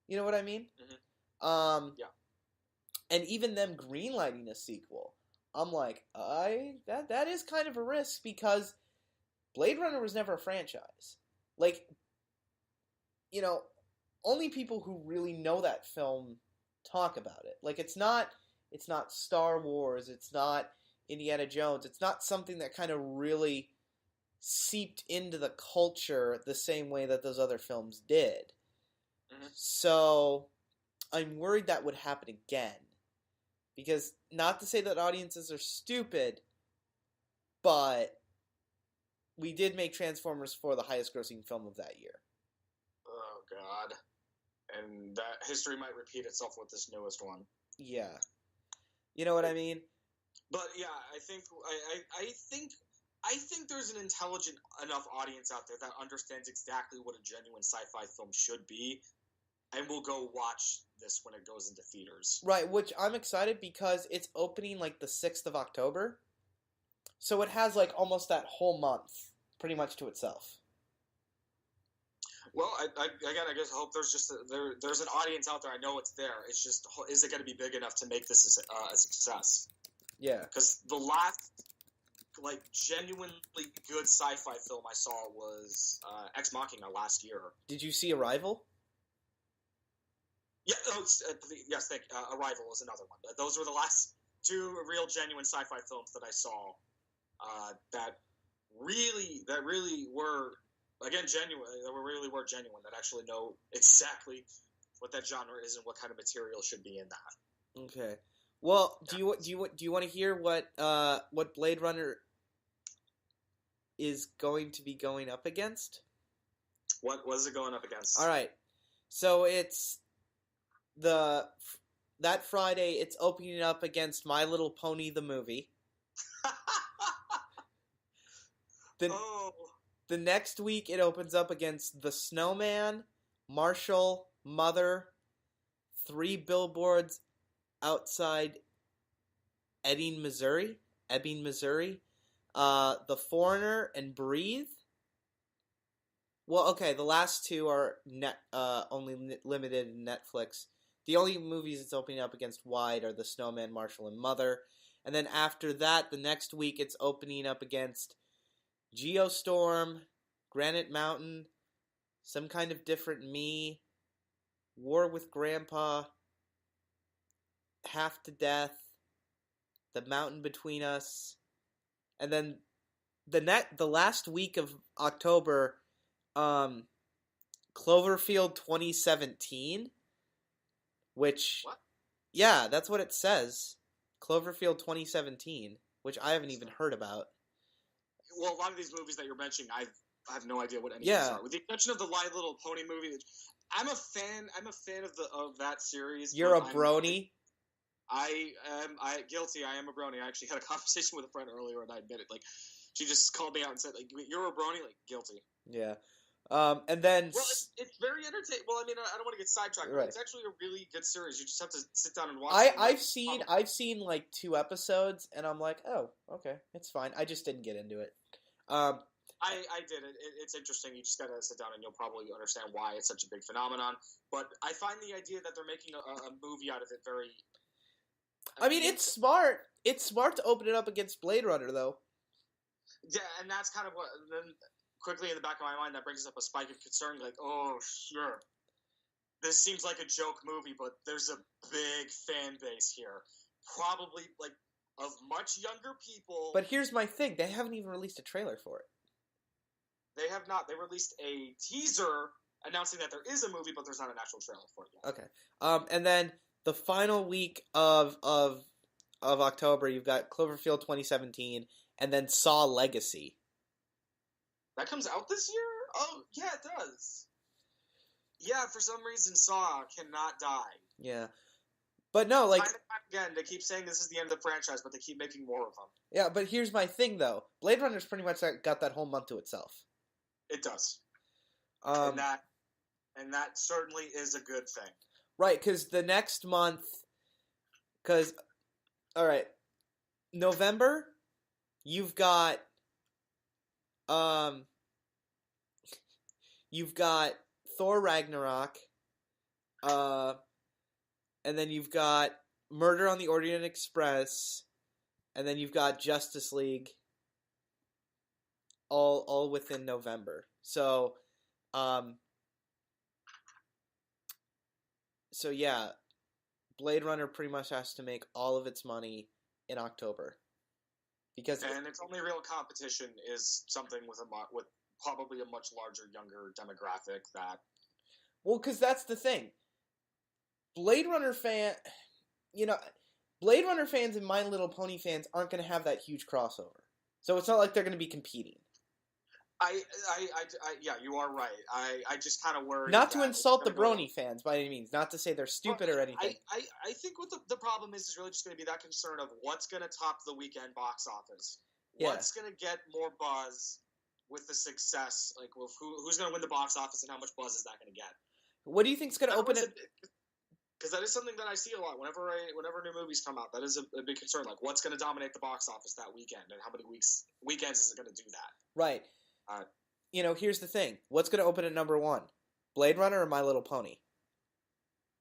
You know what I mean? Mm-hmm. Yeah. And even them greenlighting a sequel, I'm like, that is kind of a risk, because Blade Runner was never a franchise. Like, only people who really know that film talk about it. Like, it's not Star Wars, it's not Indiana Jones, it's not something that kind of really seeped into the culture the same way that those other films did. Mm-hmm. So, I'm worried that would happen again. Because, not to say that audiences are stupid, but we did make Transformers 4 the highest grossing film of that year. Oh, God. And that history might repeat itself with this newest one. Yeah. You know what I mean? But yeah, I think there's an intelligent enough audience out there that understands exactly what a genuine sci-fi film should be, and will go watch this when it goes into theaters. Right, which I'm excited because it's opening like the 6th of October. So it has like almost that whole month pretty much to itself. Well, I guess I hope there's an audience out there. I know it's there. It's just, is it going to be big enough to make this a success? Yeah. Because the last, like, genuinely good sci-fi film I saw was Ex Machina last year. Did you see Arrival? Yeah. Yes. Arrival is another one. Those were the last two real genuine sci-fi films that I saw that really were. Again, genuine. That really were genuine. That actually know exactly what that genre is and what kind of material should be in that. Okay. Well, do you want to hear what Blade Runner is going to be going up against? What is it going up against? All right. So it's that Friday. It's opening up against My Little Pony the movie. The next week, it opens up against The Snowman, Marshall, Mother, 3 Billboards Outside Ebbing, Missouri, The Foreigner, and Breathe. Well, okay, the last two are only limited in Netflix. The only movies it's opening up against wide are The Snowman, Marshall, and Mother. And then after that, the next week, it's opening up against Geostorm, Granite Mountain, Some Kind of Different Me, War with Grandpa, Half to Death, The Mountain Between Us, and then the last week of October, Cloverfield 2017, which, what? Yeah, that's what it says, Cloverfield 2017, which I haven't even heard about. Well, a lot of these movies that you're mentioning, I have no idea what any of these are. With the exception of the My Little Pony movie, I'm a fan of that series. You're a brony. I guilty. I am a brony. I actually had a conversation with a friend earlier, and I admit it. Like, she just called me out and said, like, "You're a brony." Like, guilty. Yeah. And then well, it's very entertaining. Well, I mean, I don't want to get sidetracked. Right. But it's actually a really good series. You just have to sit down and watch. I've seen like 2 episodes, and I'm like, oh, okay, it's fine. I just didn't get into it. I did it. It's interesting. You just gotta sit down, and you'll probably understand why it's such a big phenomenon. But I find the idea that they're making a movie out of it very. I mean, it's smart. It's smart to open it up against Blade Runner, though. Yeah, and that's kind of what. Then quickly in the back of my mind, that brings up a spike of concern. Like, oh, sure, this seems like a joke movie, but there's a big fan base here. Probably like of much younger people. But here's my thing: they haven't even released a trailer for it. They have not. They released a teaser announcing that there is a movie, but there's not an actual trailer for it yet. Okay. And then the final week of October, you've got Cloverfield 2017, and then Saw Legacy. That comes out this year? Oh, yeah, it does. Yeah, for some reason, Saw cannot die. Yeah. But no, like... Again, they keep saying this is the end of the franchise, but they keep making more of them. Yeah, but here's my thing, though. Blade Runner's pretty much got that whole month to itself. It does. And that certainly is a good thing. Right, because the next month... Because... Alright. November, you've got... You've got Thor Ragnarok, and then you've got Murder on the Orient Express, and then you've got Justice League, all within November. So yeah, Blade Runner pretty much has to make all of its money in October. And its only real competition is something with probably a much larger, younger demographic that... Well, because that's the thing. Blade Runner fans and My Little Pony fans aren't going to have that huge crossover. So it's not like they're going to be competing. Yeah, you are right. I just kind of worry. Not to insult the Brony fans by any means. Not to say they're stupid or anything. I think what the problem is really just going to be that concern of what's going to top the weekend box office. Yeah. What's going to get more buzz with the success? Like, well, who's going to win the box office and how much buzz is that going to get? What do you think is going to open it? Because that is something that I see a lot. Whenever new movies come out, that is a big concern. Like, what's going to dominate the box office that weekend, and how many weekends is it going to do that? Right. Here's the thing. What's going to open at number 1? Blade Runner or My Little Pony?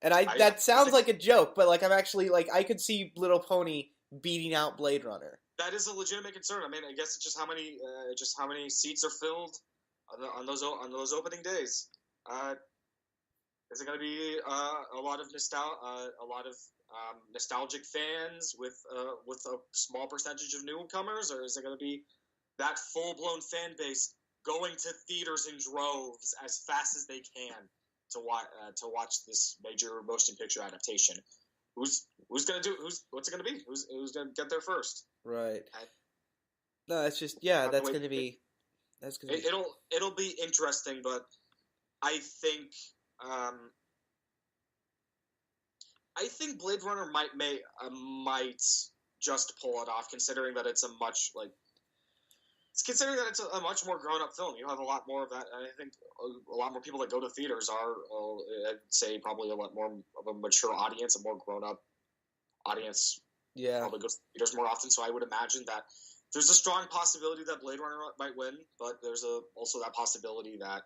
And that sounds like a joke, but like I'm actually like I could see Little Pony beating out Blade Runner. That is a legitimate concern. I mean, I guess it's just how many seats are filled on those opening days. Is it going to be a lot of nostalgic fans with a small percentage of newcomers, or is it going to be that full-blown fan base going to theaters in droves as fast as they can to watch this major motion picture adaptation? What's it going to be? Who's going to get there first? Right. No, it's just that's going to be. It'll be interesting, but I think Blade Runner might just pull it off, considering that it's a much more grown-up film. You have a lot more of that, and I think a lot more people that go to theaters are, I'd say, probably a lot more of a mature audience, a more grown-up audience. Yeah. Probably goes to theaters more often, so I would imagine that there's a strong possibility that Blade Runner might win, but there's also that possibility that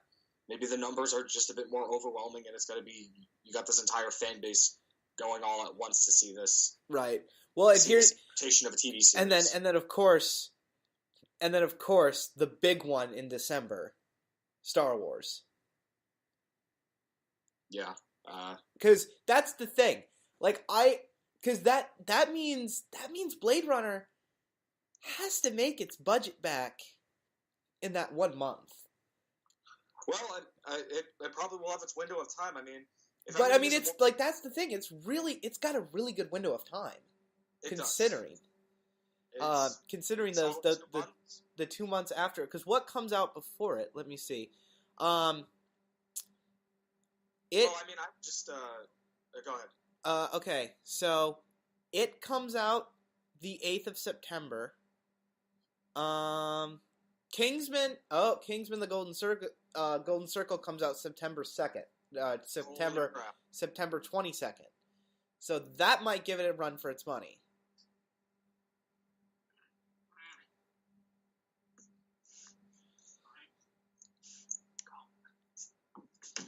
maybe the numbers are just a bit more overwhelming, and it's going to be, you got this entire fan base going all at once to see this. Right. Well, and here's adaptation of a TV series. And then of course, the big one in December, Star Wars. Yeah. Because that's the thing. Because that means Blade Runner has to make its budget back in that 1 month. Well, it probably will have its window of time. I mean, it's like that's the thing. It's got a really good window of time, considering the 2 months after. Because what comes out before it? Let me see. It. Well, I mean, I just go ahead. Okay, so it comes out the 8th of September. Kingsman. Oh, Kingsman: The Golden Circle. Golden Circle comes out September 2nd. September 22nd. So that might give it a run for its money.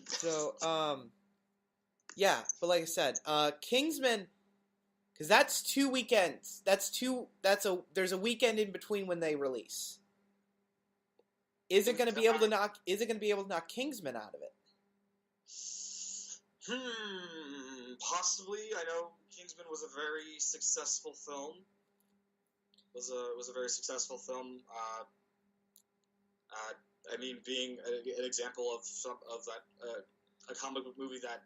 So, yeah, but like I said, Kingsman, because that's 2 weekends. There's a weekend in between when they release. Is it going to be able to knock Kingsman out of it? Possibly. I know Kingsman was a very successful film. Was a very successful film. I mean, being an example of that a comic book movie that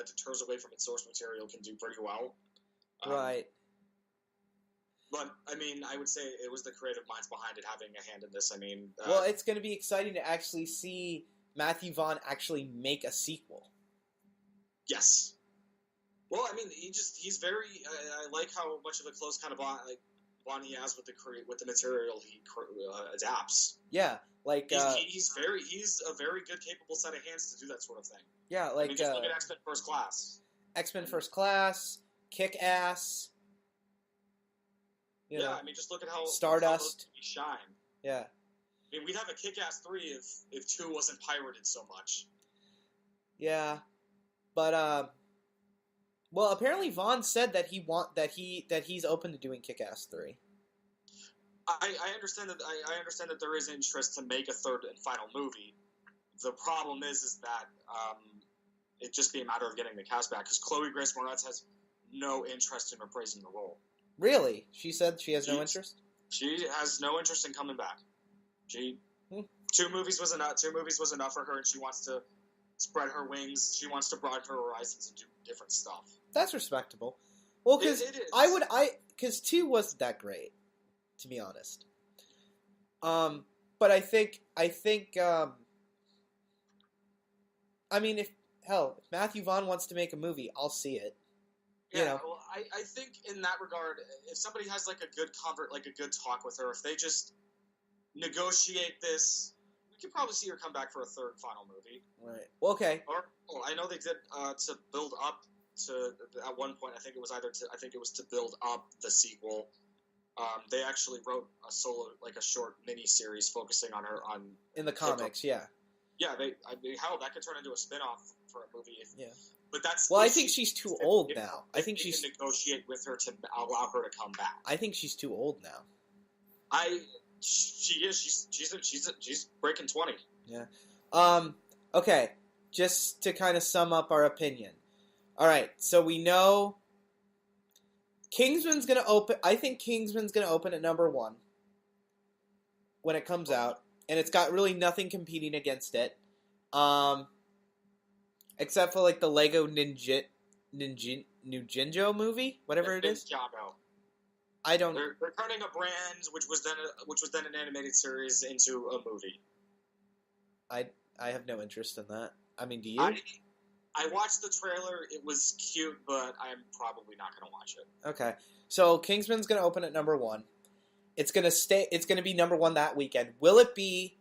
deters away from its source material can do pretty well. Right. But I mean, I would say it was the creative minds behind it having a hand in this. I mean, well, it's going to be exciting to actually see Matthew Vaughn actually make a sequel. Yes. Well, I mean, he's very. I like how much of a close kind of bond he has with the material he adapts. Yeah, like he's a very good, capable set of hands to do that sort of thing. Yeah, like I mean, just look at X-Men First Class. X-Men First Class, Kick-Ass. Yeah, I mean, just look at how Stardust shine. Yeah. I mean, we'd have a Kick-Ass 3 if 2 wasn't pirated so much. Yeah, but well, apparently Vaughn said that he's open to doing Kick-Ass 3. I understand that there is interest to make a third and final movie. The problem is that it'd just be a matter of getting the cast back, because Chloe Grace Moretz has no interest in reprising the role. Really? She said she has no interest? She has no interest in coming back. Two movies was enough for her, and she wants to spread her wings. She wants to broaden her horizons and do different stuff. That's respectable. Well, because because 2 wasn't that great, to be honest. But I think I mean, if Matthew Vaughn wants to make a movie, I'll see it. Yeah, well, I think in that regard, if somebody has like a good talk with her, if they just negotiate this, we could probably see her come back for a third final movie. Right. Well, okay. Or I know they did to build up to at one point. I think it was to build up the sequel. They actually wrote a short mini series focusing on her in the comics. Yeah. Yeah, hell, that could turn into a spin-off for a movie. But that's I think she's too old now. I think she's negotiate with her to allow her to come back. I think she's too old now. She is. She's breaking 20. Yeah. Okay. Just to kind of sum up our opinion. All right. So we know Kingsman's gonna open. I think Kingsman's gonna open at number 1 when it comes out, and it's got really nothing competing against it. Except for like the Lego Ninjago movie, whatever it is. Ninjago. I don't. They're turning a brand which was then an animated series into a movie. I have no interest in that. I mean, do you? I watched the trailer. It was cute, but I'm probably not going to watch it. Okay, so Kingsman's going to open at number 1. It's going to be number 1 that weekend. Will it be?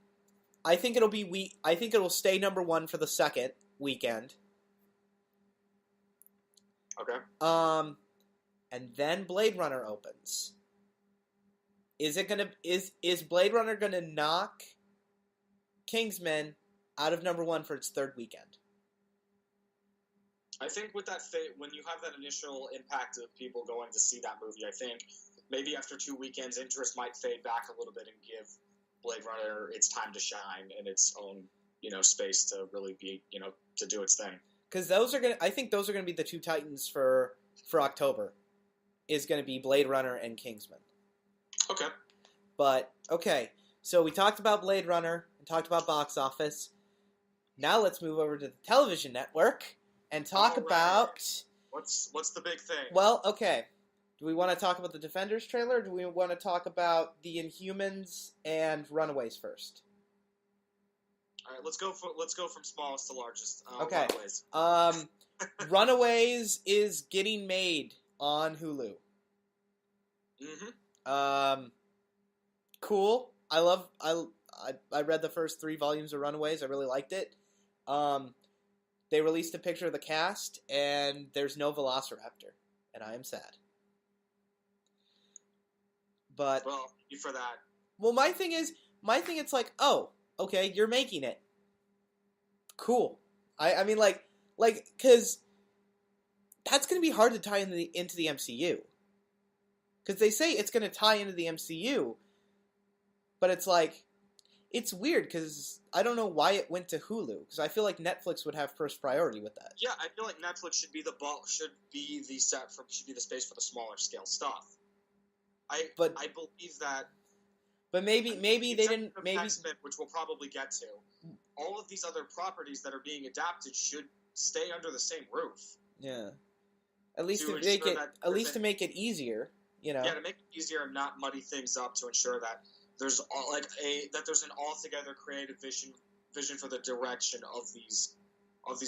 I think it'll stay number 1 for the second weekend. Okay. And then Blade Runner opens. Is Blade Runner gonna knock Kingsman out of number 1 for its third weekend? I think with that when you have that initial impact of people going to see that movie, I think maybe after 2 weekends, interest might fade back a little bit and give Blade Runner its time to shine in its own, space to really be, to do its thing. Because I think those are gonna be the 2 titans for October. Is gonna be Blade Runner and Kingsman. Okay. But okay, so we talked about Blade Runner and talked about box office. Now let's move over to the television network and talk about what's the big thing. Well, okay. Do we want to talk about the Defenders trailer, or do we want to talk about the Inhumans and Runaways first? All right, let's go from smallest to largest. Okay. Runaways. Runaways is getting made on Hulu. Mm-hmm. Cool. I read the first 3 volumes of Runaways. I really liked it. They released a picture of the cast, and there's no Velociraptor, and I am sad. But well, you for that. Well, my thing, it's like, oh, okay, you're making it. Cool. I mean, because that's going to be hard to tie into the MCU. Because they say it's going to tie into the MCU, but it's like, it's weird because I don't know why it went to Hulu. Because I feel like Netflix would have first priority with that. Yeah, I feel like Netflix should be the space for the smaller scale stuff. I believe that. But maybe they didn't. Maybe X-Men, which we'll probably get to. All of these other properties that are being adapted should stay under the same roof. Yeah. At least to make it. At least to make it easier. You know. Yeah, to make it easier and not muddy things up, to ensure that there's there's an altogether creative vision for the direction of these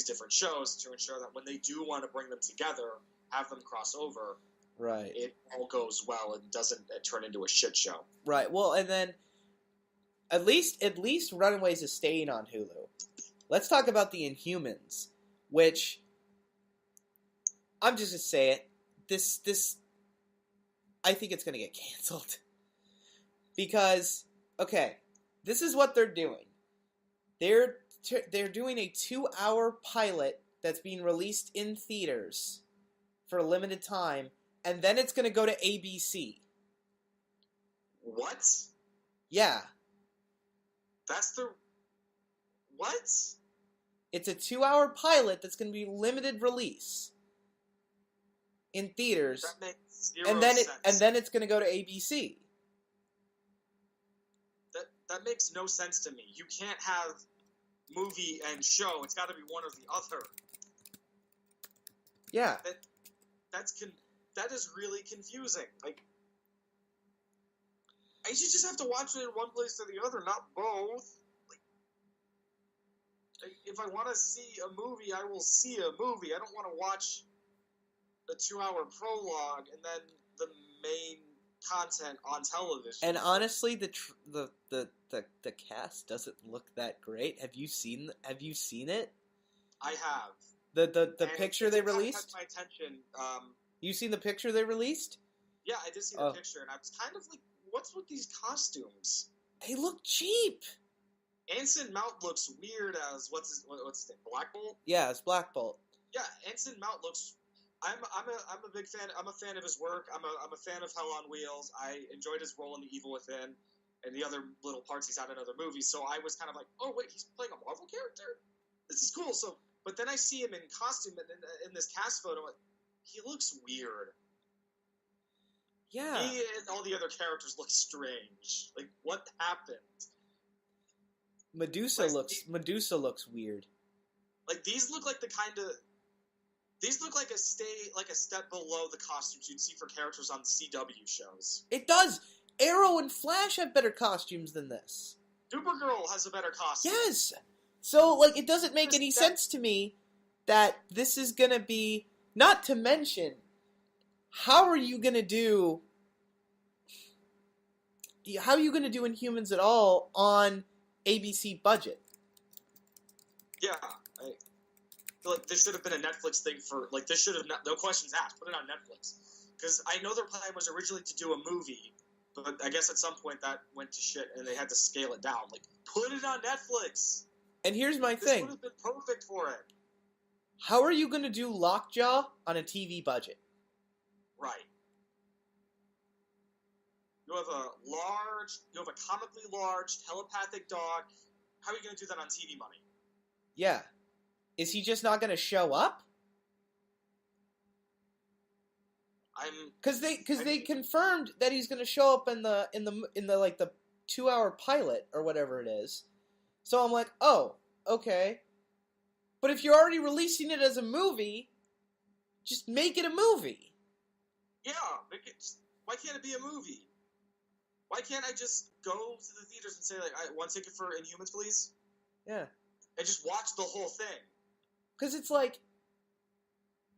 different shows, to ensure that when they do want to bring them together, have them cross over. Right. It all goes well and doesn't turn into a shit show. Right. Well, and then at least Runaways is staying on Hulu. Let's talk about the Inhumans, which I'm just gonna say it. This I think it's gonna get canceled because this is what they're doing. They're doing a 2-hour pilot that's being released in theaters for a limited time. And then it's going to go to ABC. What? Yeah. That's the... What? It's a 2-hour pilot that's going to be limited release in theaters. That makes zero sense. And then it's going to go to ABC. That makes no sense to me. You can't have movie and show. It's got to be one or the other. Yeah. That is really confusing. Like, I should just have to watch it in one place or the other, not both. Like, if I want to see a movie, I will see a movie. I don't want to watch a 2-hour prologue and then the main content on television. And honestly, the cast doesn't look that great. Have you seen it? I have. The picture they released? My attention. You seen the picture they released? Yeah, I did see the picture, and I was kind of like, what's with these costumes? They look cheap. Anson Mount looks weird as what's his name? Black Bolt? Yeah, it's Black Bolt. Yeah, Anson Mount looks. I'm a big fan. I'm a fan of his work. I'm a fan of Hell on Wheels. I enjoyed his role in The Evil Within and the other little parts he's had in other movies. So I was kind of like, oh wait, he's playing a Marvel character. This is cool. So, but then I see him in costume in this cast photo. He looks weird. Yeah. He and all the other characters look strange. Like, what happened? Medusa looks weird. Like, these look like these look like a step below the costumes you'd see for characters on CW shows. It does. Arrow and Flash have better costumes than this. Supergirl has a better costume. Yes. So, like, it doesn't make any sense to me that this is gonna be. Not to mention, how are you gonna do Inhumans at all on ABC budget? Yeah, I feel like this should have been a Netflix thing for, like, this should have, no questions asked, put it on Netflix. Because I know their plan was originally to do a movie, but I guess at some point that went to shit and they had to scale it down. Like, put it on Netflix! And here's my thing. This would have been perfect for it. How are you going to do Lockjaw on a TV budget? Right. You have a comically large telepathic dog. How are you going to do that on TV money? Yeah. Is he just not going to show up? Because they confirmed that he's going to show up in the like the 2-hour pilot or whatever it is. So I'm like, oh, okay. But if you're already releasing it as a movie, just make it a movie. Yeah, why can't it be a movie? Why can't I just go to the theaters and say, like, one ticket for Inhumans, please? Yeah. And just watch the whole thing. Because it's like,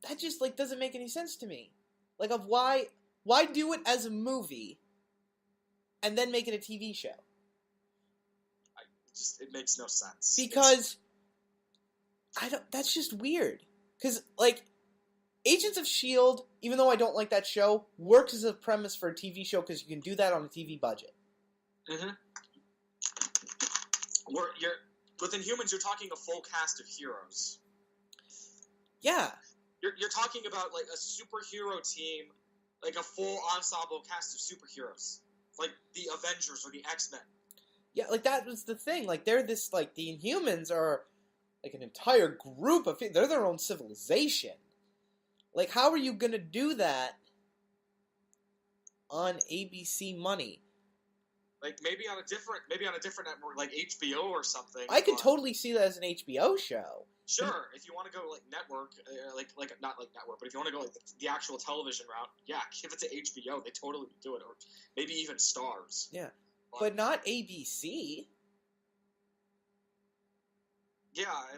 that just like doesn't make any sense to me. Like, of why do it as a movie and then make it a TV show? It makes no sense. Because that's just weird. Because like, Agents of S.H.I.E.L.D., even though I don't like that show, works as a premise for a TV show because you can do that on a TV budget. Mm-hmm. With Inhumans, you're talking a full cast of heroes. Yeah. You're talking about, like, a superhero team, like a full ensemble cast of superheroes. Like the Avengers or the X-Men. Yeah, like, that was the thing. Like, they're this, like, the Inhumans are, like, an entire group of... They're their own civilization. Like, how are you gonna do that on ABC money? Like, maybe on a different network, like HBO or something. I could totally see that as an HBO show. Sure, if you want to go, like, network, like not like network, but if you want to go, like, the actual television route, yeah, give it to HBO. They totally would do it. Or maybe even Stars. Yeah. But not ABC. Yeah, I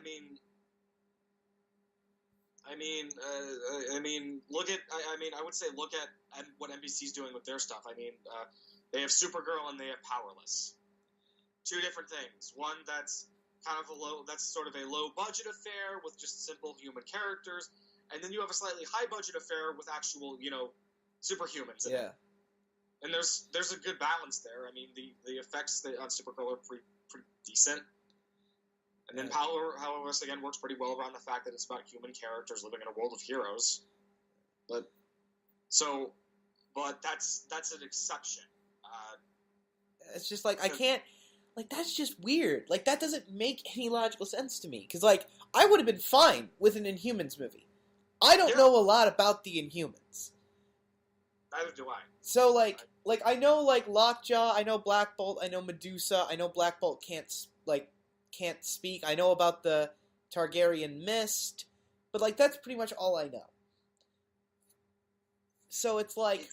would say look at what NBC's doing with their stuff. I mean, they have Supergirl and they have Powerless. Two different things. One that's sort of a low budget affair with just simple human characters, and then you have a slightly high budget affair with actual, superhumans in it. And there's a good balance there. I mean, the effects on Supergirl are pretty decent. And then Powerless, again, works pretty well around the fact that it's about human characters living in a world of heroes. But that's an exception. It's just like, I can't... Like, that's just weird. Like, that doesn't make any logical sense to me. Because, like, I would have been fine with an Inhumans movie. I don't know a lot about the Inhumans. Neither do I. So, like, I know, like, Lockjaw, I know Black Bolt, I know Medusa, I know Black Bolt can't speak. I know about the Targaryen Mist. But, like, that's pretty much all I know. So it's like...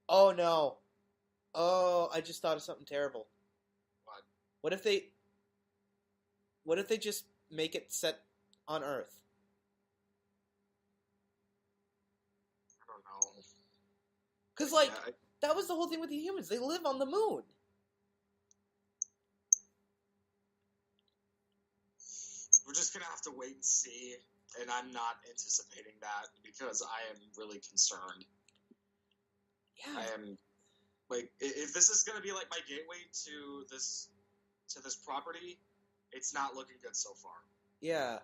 Oh, no. Oh, I just thought of something terrible. What? What if they just make it set on Earth? I don't know. Because, like, that was the whole thing with the humans. They live on the moon. We're just going to have to wait and see. And I'm not anticipating that because I am really concerned. Yeah. I am... Like, if this is going to be, like, my gateway to this property, it's not looking good so far. Yeah.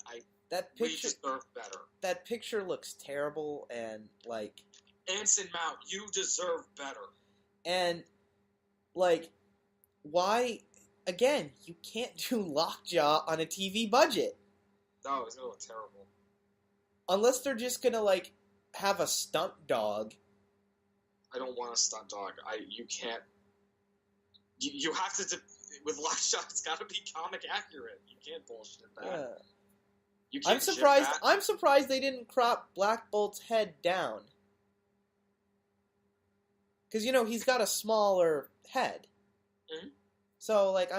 We deserve better. That picture looks terrible, and, like... Anson Mount, you deserve better. And, like, why... Again, you can't do Lockjaw on a TV budget. No, it's going to look terrible. Unless they're just going to, like, have a stunt dog... I don't want a stunt dog. You can't. You have to. With Lockjaw, it's got to be comic accurate. You can't bullshit that. Yeah. You can't. I'm surprised they didn't crop Black Bolt's head down. Because he's got a smaller head. Mm-hmm. So like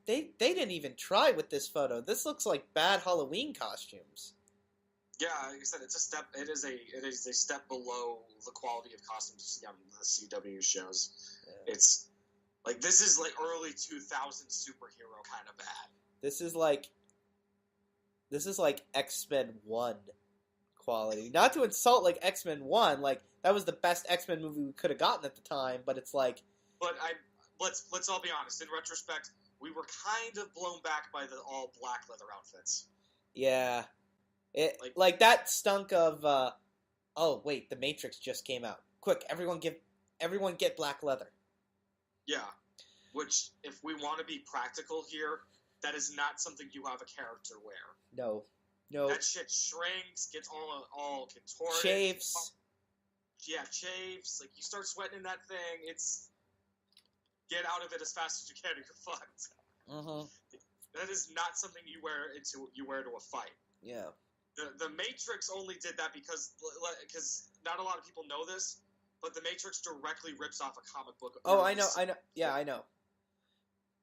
they didn't even try with this photo. This looks like bad Halloween costumes. Yeah, like I said, it's a step. It is a step below the quality of costumes you see on the CW shows. Yeah. It's like this is like early 2000s superhero kind of bad. This is like X-Men 1 quality. Not to insult like X-Men 1, like that was the best X-Men movie we could have gotten at the time. But it's like, let's all be honest. In retrospect, we were kind of blown back by the all black leather outfits. Yeah. Like that stunk of, oh wait, The Matrix just came out. Quick, everyone get black leather. Yeah, which, if we want to be practical here, that is not something you have a character wear. No. That shit shrinks, gets all contorted. Chafes. Yeah, chafes. Like, you start sweating in that thing, it's... Get out of it as fast as you can or you're fucked. Uh-huh. That is not something you wear to a fight. Yeah. The Matrix only did that because not a lot of people know this, but The Matrix directly rips off a comic book. Oh, I know. Yeah, I know.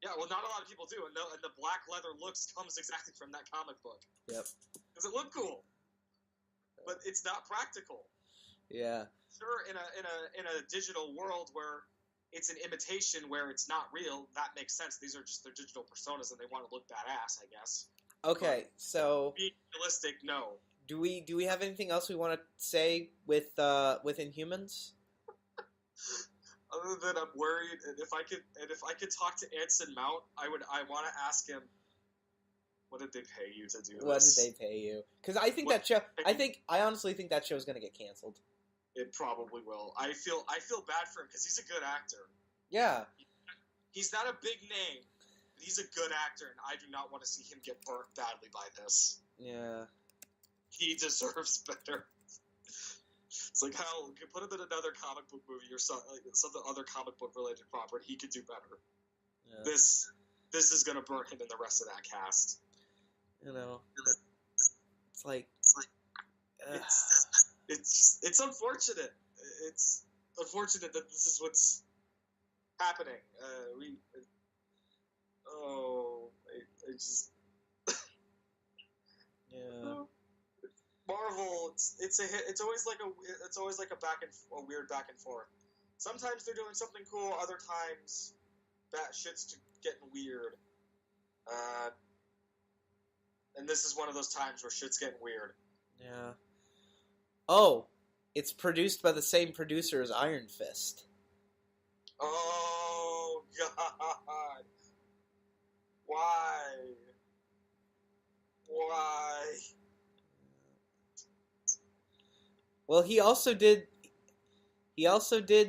Yeah, well, not a lot of people do, and the black leather looks comes exactly from that comic book. Yep. Does it look cool? But it's not practical. Yeah. Sure, in a digital world where it's an imitation, where it's not real, that makes sense. These are just their digital personas, and they want to look badass, I guess. Okay, but so being realistic, no. Do we have anything else we want to say with Inhumans? Other than I'm worried, and if I could talk to Anson Mount, I want to ask him, what did they pay you to do this? What did they pay you? Because I think I honestly think that show's gonna get canceled. It probably will. I feel bad for him because he's a good actor. Yeah. He's not a big name, but he's a good actor, and I do not want to see him get burnt badly by this. Yeah. He deserves better. It's like, hell, you put him in another comic book movie or some other comic book related property, he could do better. Yeah. This is gonna burn him and the rest of that cast. You know, it's like it's unfortunate. It's unfortunate that this is what's happening. I just yeah. Marvel, it's a hit. It's always like a weird back and forth. Sometimes they're doing something cool. Other times, that shit's getting weird. And this is one of those times where shit's getting weird. Yeah. Oh, it's produced by the same producer as Iron Fist. Oh God! Why? Well, he also did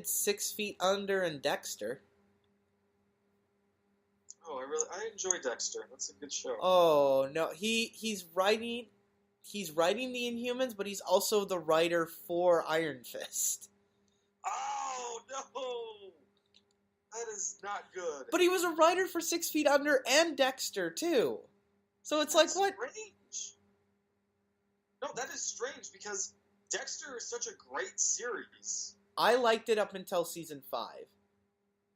6 Feet Under and Dexter. Oh, I enjoy Dexter. That's a good show. Oh no, he's writing the Inhumans, but he's also the writer for Iron Fist. Oh no, that is not good. But he was a writer for 6 Feet Under and Dexter too. So it's That's like what? Strange. No, that is strange because Dexter is such a great series. I liked it up until season 5.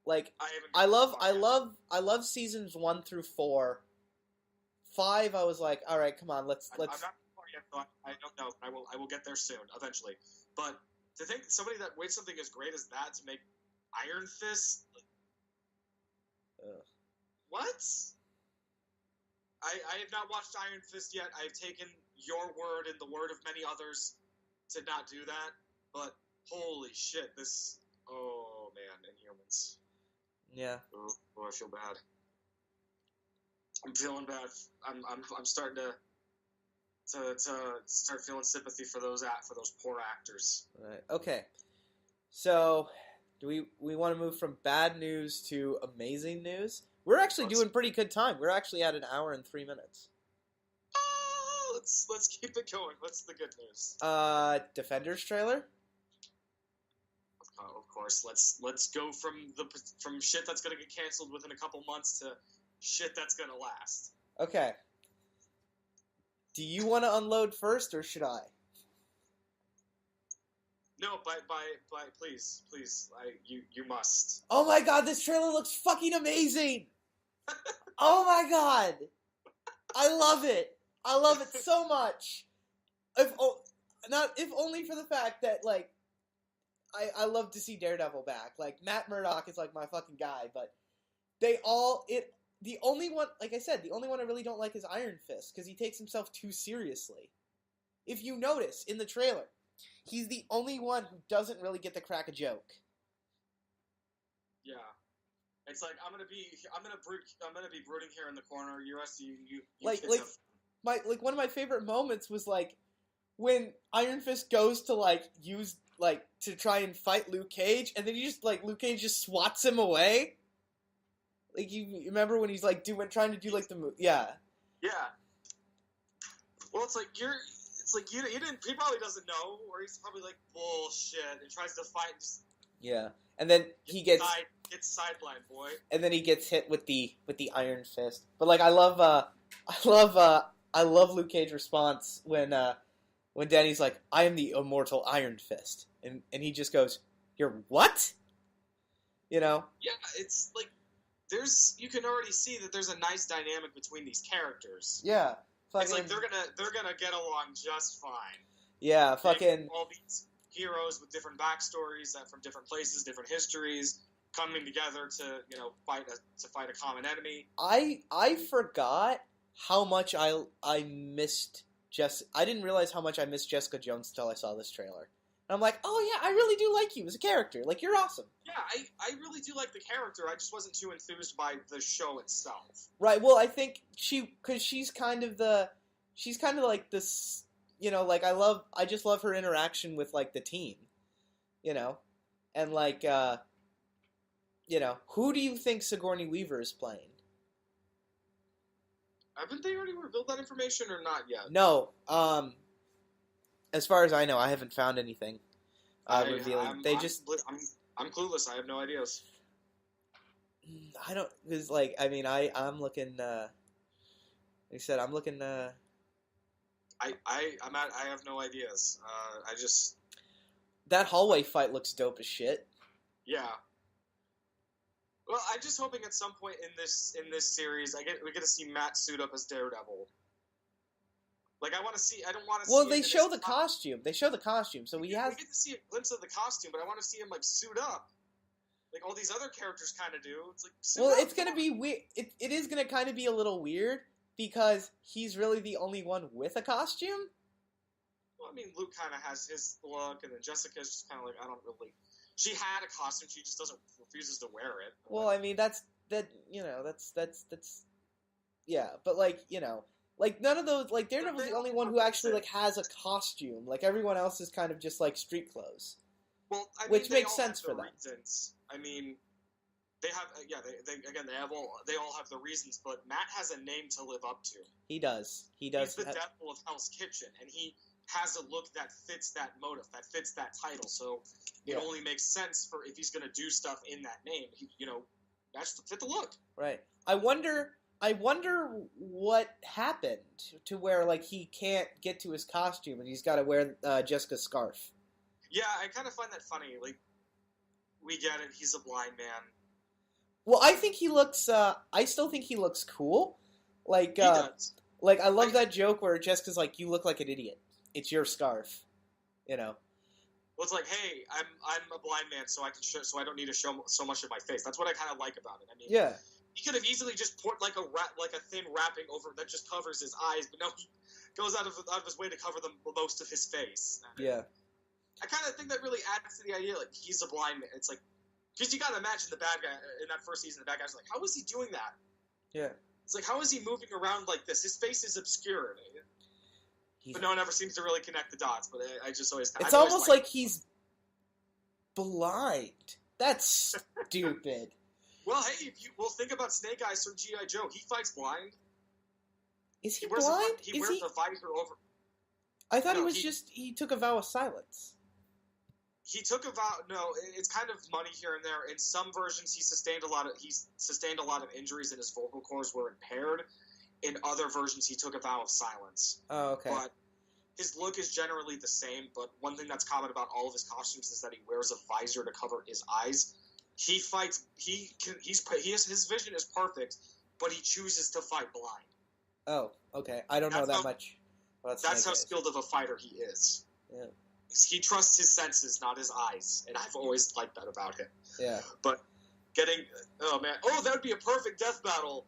Like I love seasons 1 through 4. 5, I was like, all right, come on, let's. I'm not far yet, so I don't know. I will get there soon, eventually. But to think somebody that waits something as great as that to make Iron Fist, what? I have not watched Iron Fist yet. I have taken your word and the word of many others to not do that. But holy shit, this. Oh man, Inhumans. Yeah. Oh, I feel bad. I'm feeling bad. I'm starting to start feeling sympathy for those poor actors. Right. Okay. So, do we want to move from bad news to amazing news? We're actually doing pretty good time. We're actually at 1 hour and 3 minutes. Let's keep it going. What's the good news? Defenders trailer. Of course. Let's go from shit that's gonna get canceled within a couple months to shit that's gonna last. Okay. Do you want to unload first, or should I? No, please, you must. Oh my god, this trailer looks fucking amazing! Oh my god! I love it! I love it so much! If only for the fact that, like, I love to see Daredevil back. Like, Matt Murdock is, like, my fucking guy, but the only one, like I said, the only one I really don't like is Iron Fist, because he takes himself too seriously. If you notice, in the trailer, he's the only one who doesn't really get to crack a joke. Yeah. It's like, I'm gonna be brooding here in the corner. You one of my favorite moments was, like, when Iron Fist goes to, like, use, like, to try and fight Luke Cage, and then Luke Cage just swats him away. Like, you remember when he's, like, trying to do, like, the move? Yeah. Yeah. Well, he probably doesn't know, or he's probably like, bullshit, and tries to fight, and just... Yeah. And then he gets sidelined, boy. And then he gets hit with the Iron Fist. But, like, I love Luke Cage's response when Danny's like, I am the immortal Iron Fist. And he just goes, you're what? You know? Yeah, it's like, you can already see that there's a nice dynamic between these characters. Yeah, it's like they're gonna get along just fine. Yeah, fucking all these heroes with different backstories that from different places, different histories, coming together to fight a common enemy. I forgot how much I missed I didn't realize how much I missed Jessica Jones until I saw this trailer. And I'm like, oh yeah, I really do like you as a character. Like, you're awesome. Yeah, I really do like the character. I just wasn't too enthused by the show itself. Right. Well, I think because she's kind of like this. Like I just love her interaction with like the team. And like who do you think Sigourney Weaver is playing? Haven't they already revealed that information or not yet? No. As far as I know, I haven't found anything revealing. I'm clueless. I have no ideas. I don't. Because I'm looking. Like I said, I'm looking. I have no ideas. I just. That hallway fight looks dope as shit. Yeah. Well, I'm just hoping at some point in this series, we get to see Matt suit up as Daredevil. Like, I want to see. I don't want to. Well, they show the costume. They show the costume, so we get to see a glimpse of the costume, but I want to see him like suit up, like all these other characters kind of do. It's like it's gonna be weird. It is gonna kind of be a little weird because he's really the only one with a costume. Well, I mean, Luke kind of has his look, and then Jessica's just kind of like, I don't really. She had a costume, she just refuses to wear it. Well, I mean, that's yeah, but like none of those, like, Daredevil's the only one who actually like has a costume. Like, everyone else is kind of just like street clothes. Well, I mean, which makes sense for them. Reasons. I mean, they have they all have the reasons, but Matt has a name to live up to. He does. He's the devil of Hell's Kitchen, and he has a look that fits that motive, that fits that title. So it only makes sense for if he's going to do stuff in that name. That's to fit the look. Right. I wonder what happened to where like he can't get to his costume and he's got to wear Jessica's scarf. Yeah, I kind of find that funny. Like, we get it. He's a blind man. Well, I think he looks. I still think he looks cool. Like, he does. Like, I love that joke where Jessica's like, "You look like an idiot. It's your scarf." Well, it's like, hey, I'm a blind man, so I don't need to show so much of my face. That's what I kind of like about it. I mean, yeah, he could have easily just poured like a thin wrapping over that just covers his eyes, but no, he goes out of his way to cover most of his face. Yeah, I kind of think that really adds to the idea. Like, he's a blind man. It's like, because you got to imagine the bad guy in that first season. The bad guy's like, how is he doing that? Yeah, it's like, how is he moving around like this? His face is obscured. But no one ever seems to really connect the dots. But I just always. It's almost like he's blind. That's stupid. Well, hey, think about Snake Eyes from G.I. Joe. He fights blind. Is he blind? He wears the visor over. I thought he took a vow of silence. He took a vow. No, it's kind of muddy here and there. In some versions, he sustained a lot of injuries, and his vocal cords were impaired. In other versions, he took a vow of silence. Oh, okay. But his look is generally the same. But one thing that's common about all of his costumes is that he wears a visor to cover his eyes. He fights. His vision is perfect, but he chooses to fight blind. Oh, okay. I don't know that much. That's how skilled of a fighter he is. Yeah. He trusts his senses, not his eyes, and I've always liked that about him. Yeah. But that would be a perfect death battle.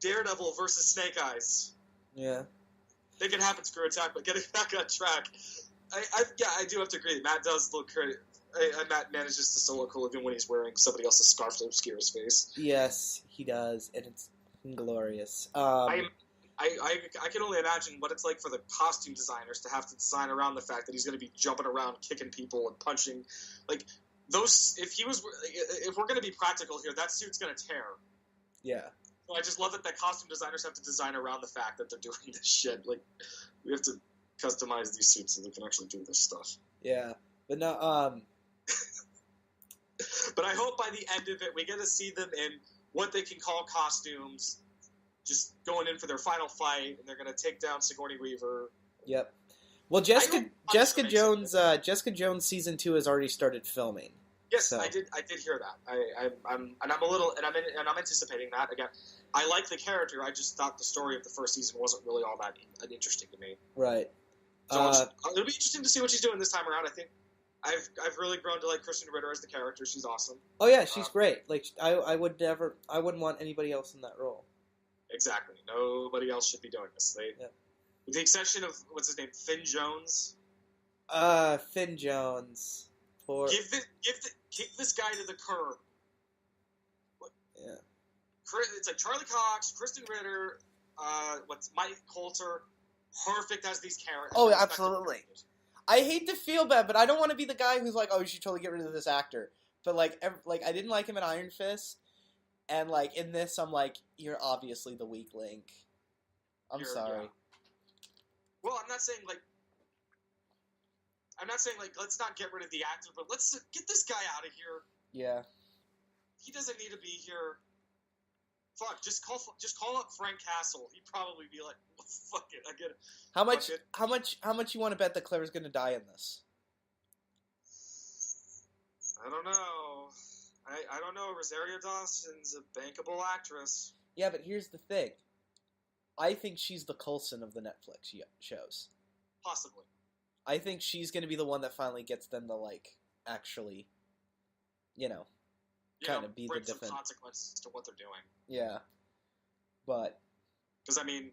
Daredevil versus Snake Eyes. Yeah. They can happen, screw attack, but getting back on track, I do have to agree. Matt does look great. Matt manages to still look cool even when he's wearing somebody else's scarf to obscure his face. Yes, he does, and it's glorious. I can only imagine what it's like for the costume designers to have to design around the fact that he's going to be jumping around, kicking people, and punching. Like, those, if we're going to be practical here, that suit's going to tear. Yeah. So I just love that costume designers have to design around the fact that they're doing this shit. Like, we have to customize these suits so they can actually do this stuff. Yeah, but no. But I hope by the end of it, we get to see them in what they can call costumes, just going in for their final fight, and they're going to take down Sigourney Weaver. Yep. Well, Jessica Jones season 2 has already started filming. Yes, So. I did hear that. I'm anticipating that again. I like the character. I just thought the story of the first season wasn't really all that interesting to me. Right. So it'll be interesting to see what she's doing this time around. I think I've really grown to like Kristen Ritter as the character. She's awesome. Oh yeah, she's great. Like I wouldn't want anybody else in that role. Exactly. Nobody else should be doing this. With the exception of what's his name, Finn Jones. Finn Jones. Kick this guy to the curb. Yeah. It's like Charlie Cox, Kristen Ritter, what's Mike Coulter, perfect as these characters. Oh, absolutely. I hate to feel bad, but I don't want to be the guy who's like, oh, you should totally get rid of this actor. But like I didn't like him in Iron Fist, and like in this, I'm like, you're obviously the weak link. I'm sorry. Yeah. Well, I'm not saying like let's not get rid of the actor, but let's get this guy out of here. Yeah. He doesn't need to be here. Fuck, just call up Frank Castle. He'd probably be like, well, fuck it, I get it. How much you want to bet that Claire's gonna die in this? I don't know. I don't know. Rosario Dawson's a bankable actress. Yeah, but here's the thing. I think she's the Coulson of the Netflix shows. Possibly. I think she's going to be the one that finally gets them to, like, actually, kind of be the different... some consequences to what they're doing. Yeah. But... Because, none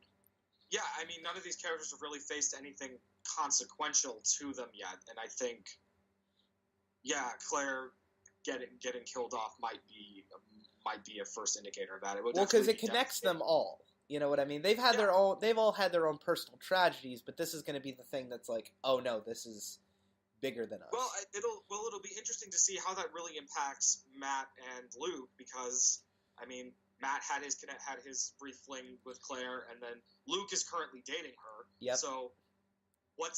of these characters have really faced anything consequential to them yet, and I think, Claire getting killed off might be a first indicator of that. Well, because it connects them all. You know what I mean? They've all had their own personal tragedies, but this is going to be the thing that's like, oh no, this is bigger than us. Well, it'll be interesting to see how that really impacts Matt and Luke, because Matt had his brief fling with Claire, and then Luke is currently dating her. Yep. So what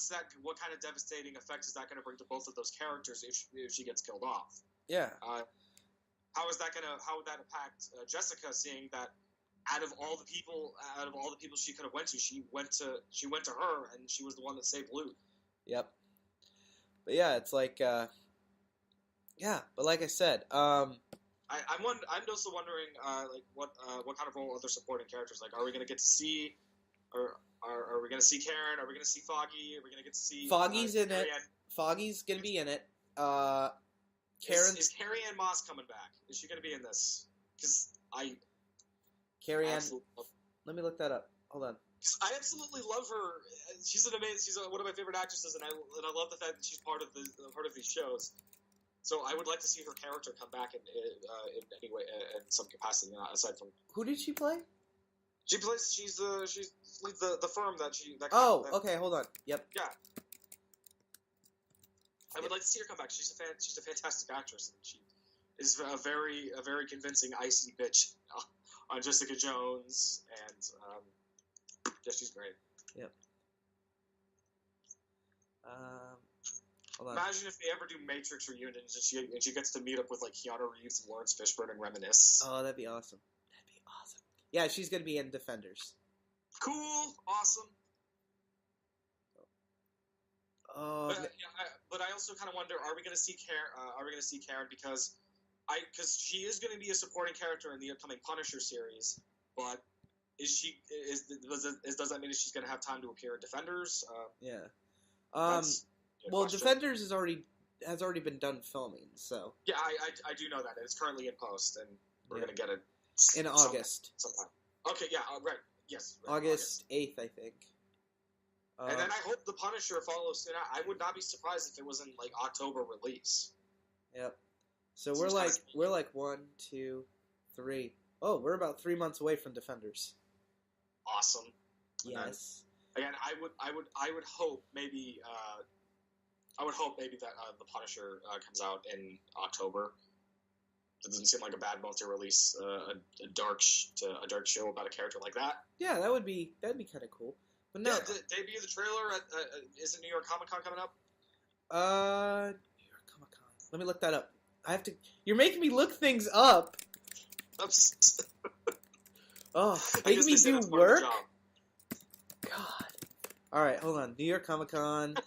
kind of devastating effects is that going to bring to both of those characters if she gets killed off? Yeah. How would that impact Jessica, seeing that out of all the people she could have went to, she went to her, and she was the one that saved Luke. Yep. But yeah, it's like, but like I said, I'm also wondering, what kind of role other supporting characters, like, are we going to get to see, or are we going to see Karen? Are we going to see Foggy? Are we going to get to see Foggy's in it? Foggy's going to be in it. Is Carrie Ann Moss coming back? Is she going to be in this? Because Carrie Ann. Let me look that up. Hold on. I absolutely love her. She's one of my favorite actresses, and I love the fact that she's part of these shows. So I would like to see her character come back in any way, in some capacity, aside from. Who did she play? She's the firm that she. Okay, hold on. Yep. Yeah. I would like to see her come back. She's a fantastic actress, and she is a very convincing icy bitch on Jessica Jones, and she's great. Yep. Hold on. Imagine if they ever do Matrix reunions and she gets to meet up with like Keanu Reeves and Lawrence Fishburne and reminisce. Oh, that'd be awesome. Yeah, she's gonna be in Defenders. Cool, awesome. But I also kind of wonder: are we going to see Karen? Are we going to see Karen? Because she is going to be a supporting character in the upcoming Punisher series. But does that mean she's going to have time to appear in Defenders? Yeah. Well, question. Defenders has already been done filming, so. Yeah, I do know that. It's currently in post, and we're going to get it in August sometime. Okay. Yeah. Right. Yes. Right, August 8th, I think. And then I hope the Punisher follows soon. I would not be surprised if it was in like October release. Yep. So we're like 1, 2, 3. Oh, we're about 3 months away from Defenders. Awesome. Yes. Again, I would hope maybe that the Punisher comes out in October. It doesn't seem like a bad month to release a dark show about a character like that. Yeah, that'd be kind of cool. But no. Yeah, debut the trailer at is it New York Comic Con coming up? New York Comic Con. Let me look that up. I have to. You're making me look things up. Oh, making me do work. God. All right, hold on. New York Comic Con.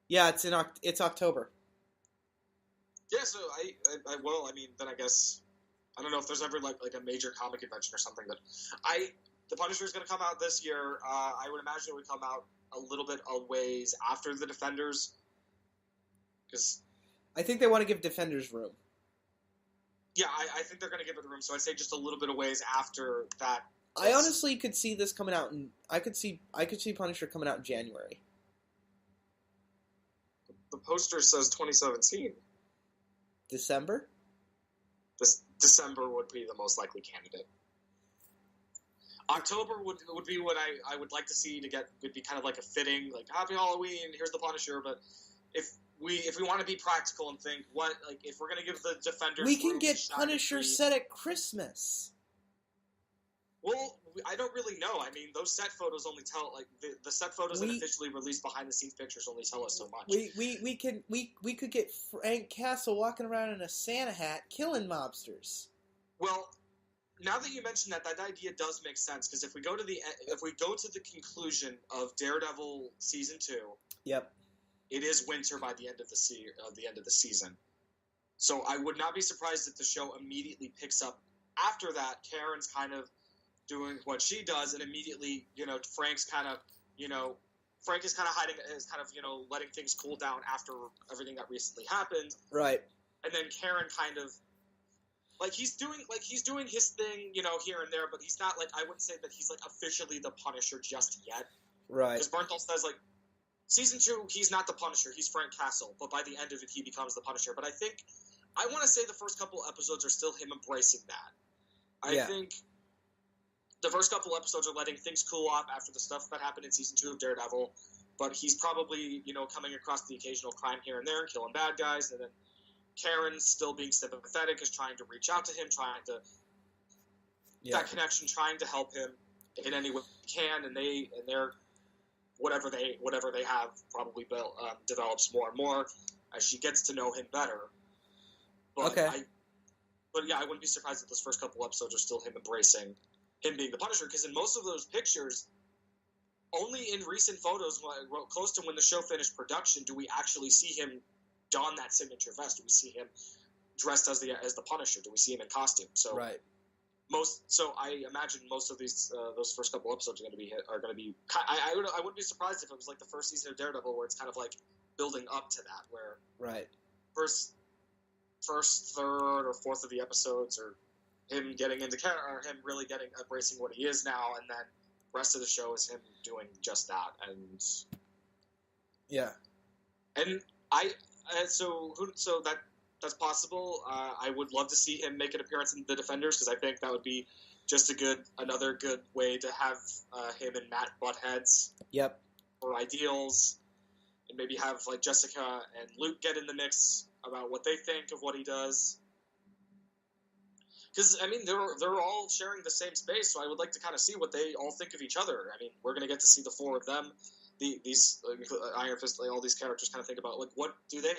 Yeah, it's October. Yeah, so well, I mean, then I guess I don't know if there's ever like a major comic convention or something, but the Punisher is going to come out this year. I would imagine it would come out a little bit a ways after the Defenders, because I think they want to give Defenders room. Yeah, I think they're going to give it room. So I'd say just a little bit of ways after that. I honestly could see this coming out, and I could see Punisher coming out in January. The poster says 2017. December? This December would be the most likely candidate. October would be what I would like to see would be kind of like a fitting, like Happy Halloween, here's the Punisher. But if we want to be practical and think if we're gonna give the Defenders, we can get Punisher set at Christmas. Well, I don't really know. I mean, those set photos only tell the set photos and officially released behind the scenes pictures only tell us so much. We could get Frank Castle walking around in a Santa hat killing mobsters. Well, now that you mention that idea does make sense, because if we go to the conclusion of Daredevil season 2, yep, it is winter by the end of the season. So I would not be surprised if the show immediately picks up after that. Karen's kind of doing what she does, and immediately, Frank is kind of hiding, is kind of, letting things cool down after everything that recently happened. Right. And then Karen kind of, he's doing his thing, here and there, but he's not, I wouldn't say that he's, officially the Punisher just yet. Right. Because Bernthal says, season 2, he's not the Punisher, he's Frank Castle, but by the end of it, he becomes the Punisher. But I want to say the first couple episodes are still him embracing that. I think the first couple episodes are letting things cool off after the stuff that happened in season 2 of Daredevil, but he's probably, coming across the occasional crime here and there and killing bad guys, and then Karen's still being sympathetic, is trying to reach out to him, that connection, trying to help him in any way they can, and they're whatever they have probably develops more and more as she gets to know him better. But I wouldn't be surprised if those first couple episodes are still him embracing him being the Punisher, because in most of those pictures, only in recent photos, close to when the show finished production, do we actually see him don that signature vest. Do we see him dressed as the Punisher? Do we see him in costume? So right. So I imagine most of these those first couple episodes are going to be. I wouldn't be surprised if it was like the first season of Daredevil, where it's kind of like building up to that, where right first, third, or fourth of the episodes are him getting into character, or him really embracing what he is now, and then the rest of the show is him doing just that. And that's possible. I would love to see him make an appearance in the Defenders, because I think that would be just another good way to have him and Matt butt heads. Yep. For ideals, and maybe have Jessica and Luke get in the mix about what they think of what he does. Because I mean, they're all sharing the same space, so I would like to kind of see what they all think of each other. I mean, we're going to get to see the four of them, these Iron Fist, all these characters kind of think about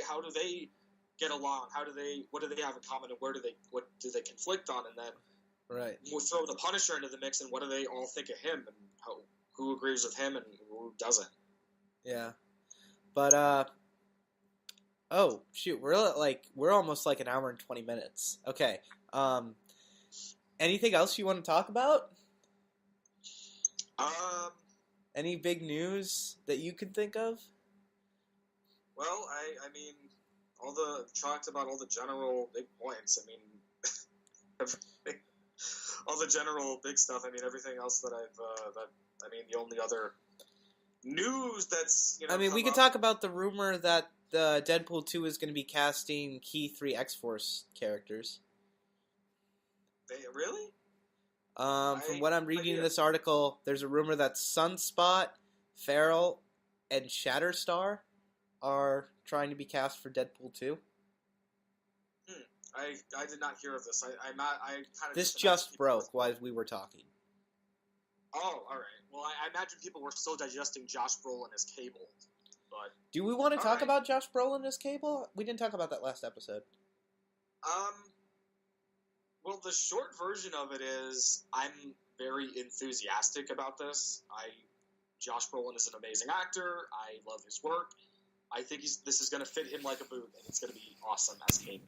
how do they get along? What do they have in common, and what do they conflict on? And then we'll throw the Punisher into the mix, and what do they all think of him, and who agrees with him and who doesn't? Yeah, but oh shoot, we're almost an hour and 20 minutes. Okay, anything else you want to talk about? Any big news that you can think of? Well, I mean, talked about all the general big points. I mean, all the general big stuff. I mean, everything else that the only other news that's we could talk about the rumor that Deadpool 2 is going to be casting key 3 X-Force characters. Really? From what I'm reading in this article, there's a rumor that Sunspot, Feral, and Shatterstar are trying to be cast for Deadpool 2. I did not hear of this. This just broke while we were talking. Oh, all right. Well, I imagine people were still digesting Josh Brolin as Cable. But do we want to talk about Josh Brolin as Cable? We didn't talk about that last episode. Well, the short version of it is I'm very enthusiastic about this. Josh Brolin is an amazing actor. I love his work. I think this is going to fit him like a boot, and it's going to be awesome as Cable.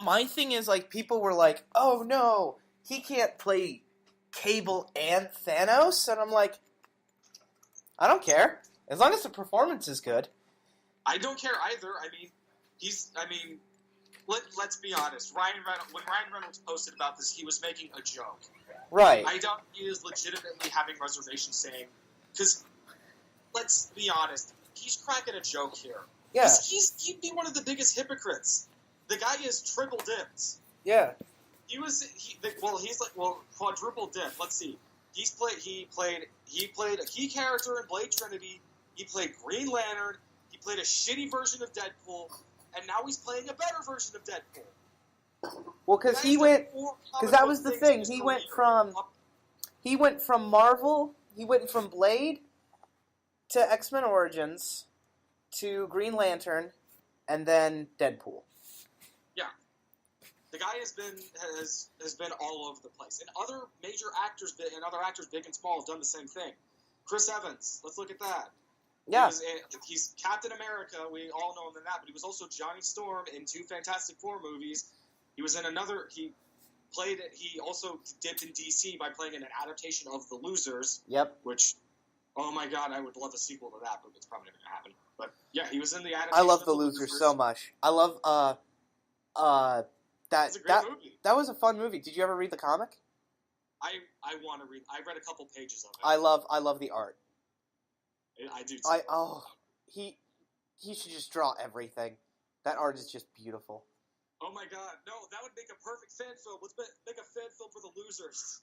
My thing is, like, people were like, oh no, he can't play Cable and Thanos, and I'm like, I don't care. As long as the performance is good. I don't care either. Let's be honest. When Ryan Reynolds posted about this, he was making a joke. Right. I doubt he is legitimately having reservations saying, because, let's be honest, he's cracking a joke here. Yeah. He'd be one of the biggest hypocrites. The guy is triple dipped. Yeah. He's quadruple dipped. Let's see. He played a key character in Blade Trinity. He played Green Lantern. He played a shitty version of Deadpool, and now he's playing a better version of Deadpool. Well, because that was the thing. He went from Marvel. He went from Blade to X-Men Origins to Green Lantern, and then Deadpool. Yeah, the guy has been all over the place, and other major actors and other actors, big and small, have done the same thing. Chris Evans, let's look at that. Yeah, he's Captain America. We all know him in that, but he was also Johnny Storm in 2 Fantastic Four movies. He was in another. He also dipped in DC by playing in an adaptation of The Losers. Yep. Which, oh my god, I would love a sequel to that, but it's probably not going to happen. But yeah, he was in the adaptation. I love of The Losers so much. I love that. It's a great movie. That was a fun movie. Did you ever read the comic? I want to read. I read a couple pages of it. I love the art. I do too. He should just draw everything. That art is just beautiful. Oh my god, no, that would make a perfect fan film. Let's make a fan film for The Losers.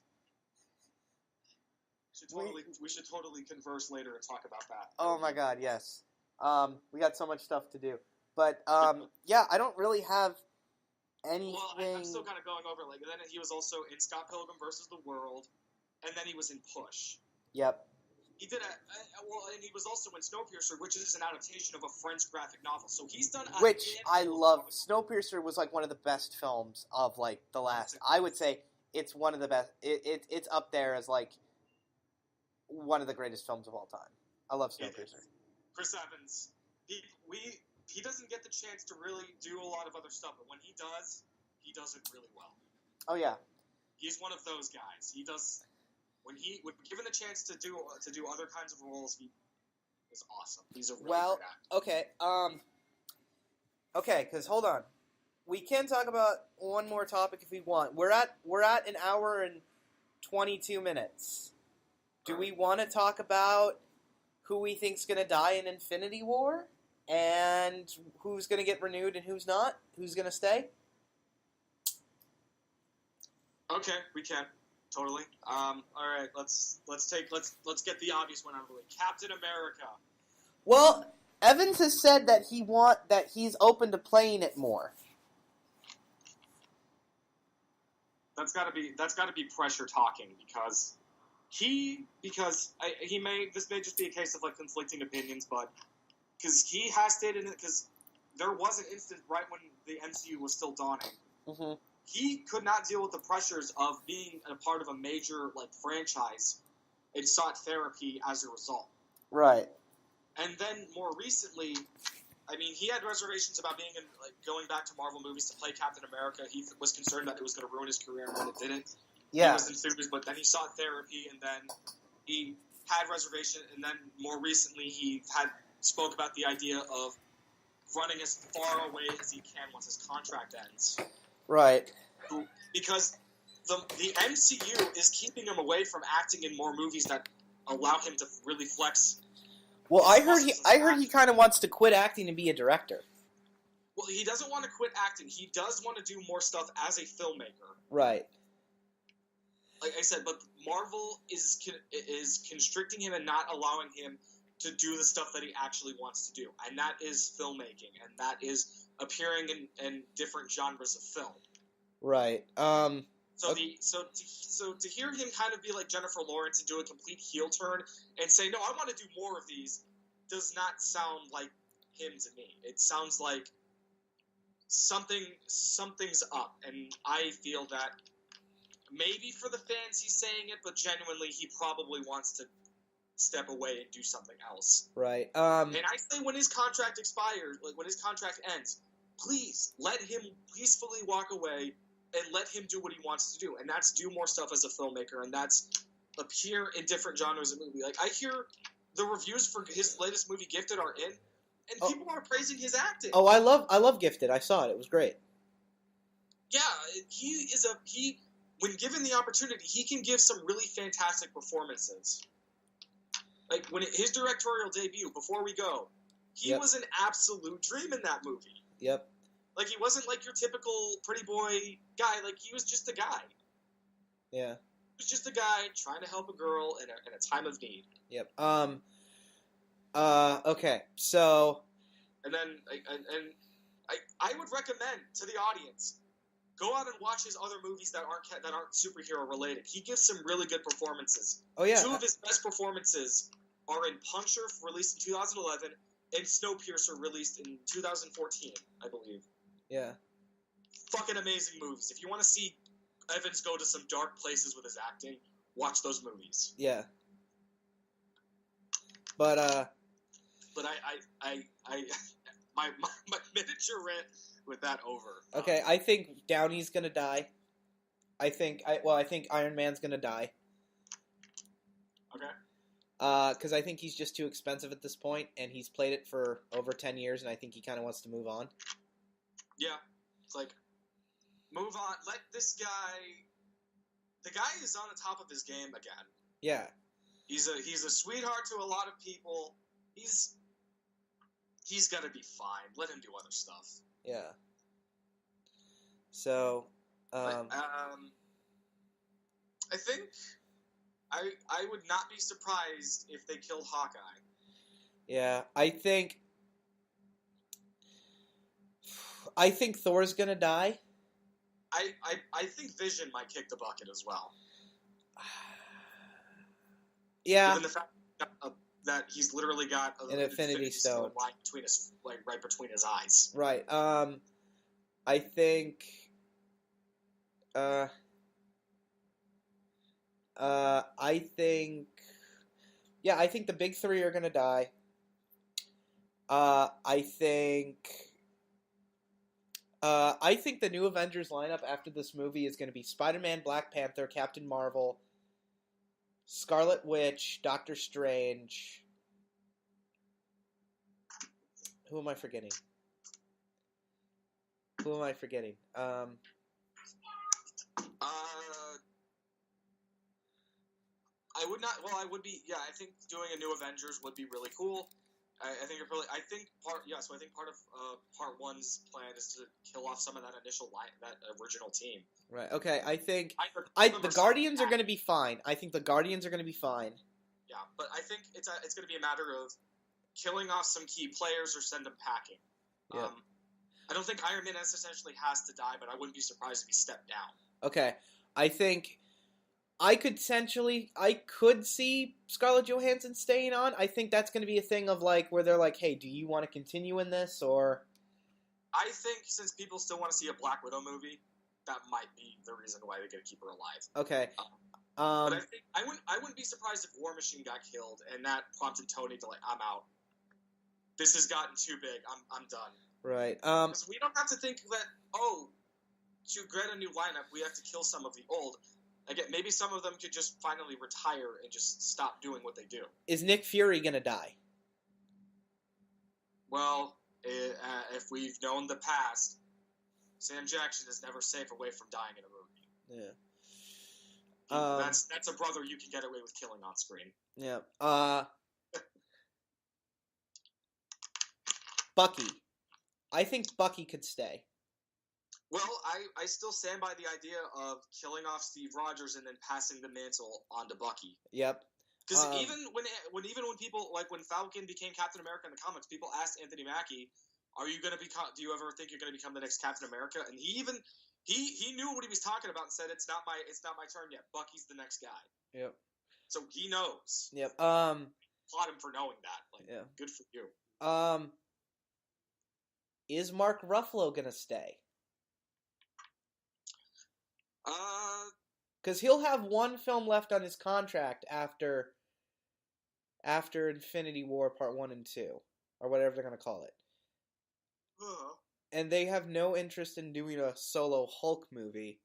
We should totally converse later and talk about that. Oh my god, yes. We got so much stuff to do. But, yeah, I don't really have anything... Well, I'm still kind of going over it. Like, then he was also in Scott Pilgrim vs. the World, and then he was in Push. Yep. He did and he was also in Snowpiercer, which is an adaptation of a French graphic novel. So he's done. Which I love. Snowpiercer was like one of the best films of like the last. I would say it's one of the best. It's up there as like one of the greatest films of all time. I love Snowpiercer. Chris Evans. He doesn't get the chance to really do a lot of other stuff, but when he does it really well. Oh yeah. He's one of those guys. He does. When given the chance to do other kinds of roles, he is awesome. He's a really good actor. Okay, because hold on, we can talk about one more topic if we want. We're at an hour and 22 minutes. Do we want to talk about who we think's going to die in Infinity War, and who's going to get renewed and who's not? Who's going to stay? Okay, we can. Totally. All right. Let's get the obvious one out of the way. Captain America. Well, Evans has said that he's open to playing it more. That's got to be pressure talking because this may just be a case of like conflicting opinions, but because he has stated it because there was an instant right when the MCU was still dawning. Mm-hmm. He could not deal with the pressures of being a part of a major like franchise and sought therapy as a result. Right. And then more recently, I mean, he had reservations about being in, like, going back to Marvel movies to play Captain America. He was concerned that it was going to ruin his career, and when it didn't. Yeah. He was enthused, but then he sought therapy, and then he had reservation, and then more recently he spoke about the idea of running as far away as he can once his contract ends. Right. Because the MCU is keeping him away from acting in more movies that allow him to really flex. Well, I heard he kind of wants to quit acting and be a director. Well, he doesn't want to quit acting. He does want to do more stuff as a filmmaker. Right. Like I said, but Marvel is constricting him and not allowing him to do the stuff that he actually wants to do, and that is filmmaking, and that is appearing in different genres of film. Right. So to hear him kind of be like Jennifer Lawrence and do a complete heel turn and say, "No, I want to do more of these," does not sound like him to me. It sounds like something's up, and I feel that maybe for the fans he's saying it, but genuinely he probably wants to step away and do something else. Right. And I say when his contract expires, like when his contract ends, please let him peacefully walk away and let him do what he wants to do. And that's do more stuff as a filmmaker, and that's appear in different genres of movie. Like, I hear the reviews for his latest movie, Gifted, are in, and people are praising his acting. Oh, I love Gifted. I saw it. It was great. Yeah, he when given the opportunity, he can give some really fantastic performances. Like, his directorial debut, Before We Go, he was an absolute dream in that movie. Yep. Like, he wasn't like your typical pretty boy guy. Like, he was just a guy. Yeah. He was just a guy trying to help a girl in a time of need. Yep. Okay. So. And then, I would recommend to the audience, go out and watch his other movies that aren't superhero related. He gives some really good performances. Oh yeah. 2 of his best performances are in Puncher, released in 2011, and Snowpiercer, released in 2014, I believe. Yeah. Fucking amazing movies. If you want to see Evans go to some dark places with his acting, watch those movies. Yeah. But I my miniature rant with that over. Okay, I think Downey's gonna die. I think Iron Man's gonna die. Okay. Because I think he's just too expensive at this point, and he's played it for over 10 years, and I think he kind of wants to move on. Yeah, it's like, move on. Let this guy. The guy is on the top of his game again. Yeah. He's a sweetheart to a lot of people. He's gonna be fine. Let him do other stuff. Yeah. So, I think I would not be surprised if they killed Hawkeye. Yeah, I think Thor's gonna die. I think Vision might kick the bucket as well. Yeah. Given the fact that he's literally got an Infinity Stone lying between his, like, right between his eyes. Right. I think. I think the big 3 are gonna die. I think the new Avengers lineup after this movie is going to be Spider-Man, Black Panther, Captain Marvel, Scarlet Witch, Doctor Strange. Who am I forgetting? I would not. Well, I would be. Yeah, I think doing a new Avengers would be really cool. I think So I think part of part 1's plan is to kill off some of that original team. Right. Okay. I think the Guardians are going to be fine. Yeah, but I think it's going to be a matter of killing off some key players or send them packing. Yeah. I don't think Iron Man essentially has to die, but I wouldn't be surprised if he stepped down. Okay. I think I could see Scarlett Johansson staying on. I think that's going to be a thing of, like, where they're like, hey, do you want to continue in this, or... I think since people still want to see a Black Widow movie, that might be the reason why they're going to keep her alive. Okay. But I think I wouldn't be surprised if War Machine got killed, and that prompted Tony to, like, I'm out. This has gotten too big. I'm done. Right. So we don't have to think that, to get a new lineup, we have to kill some of the old. Again, maybe some of them could just finally retire and just stop doing what they do. Is Nick Fury gonna die? Well, if we've known the past, Sam Jackson is never safe away from dying in a movie. Yeah. That's a brother you can get away with killing on screen. Yeah. Bucky. I think Bucky could stay. Well, I still stand by the idea of killing off Steve Rogers and then passing the mantle on to Bucky. Yep. Because even when people, like, when Falcon became Captain America in the comics, people asked Anthony Mackie, "Do you ever think you're going to become the next Captain America?" And he knew what he was talking about and said, "It's not my turn yet. Bucky's the next guy." Yep. So he knows. Yep. Applaud him for knowing that. Like, yeah. Good for you. Is Mark Ruffalo gonna stay? Because he'll have one film left on his contract after after Infinity War Part 1 and 2, or whatever they're going to call it. And they have no interest in doing a solo Hulk movie.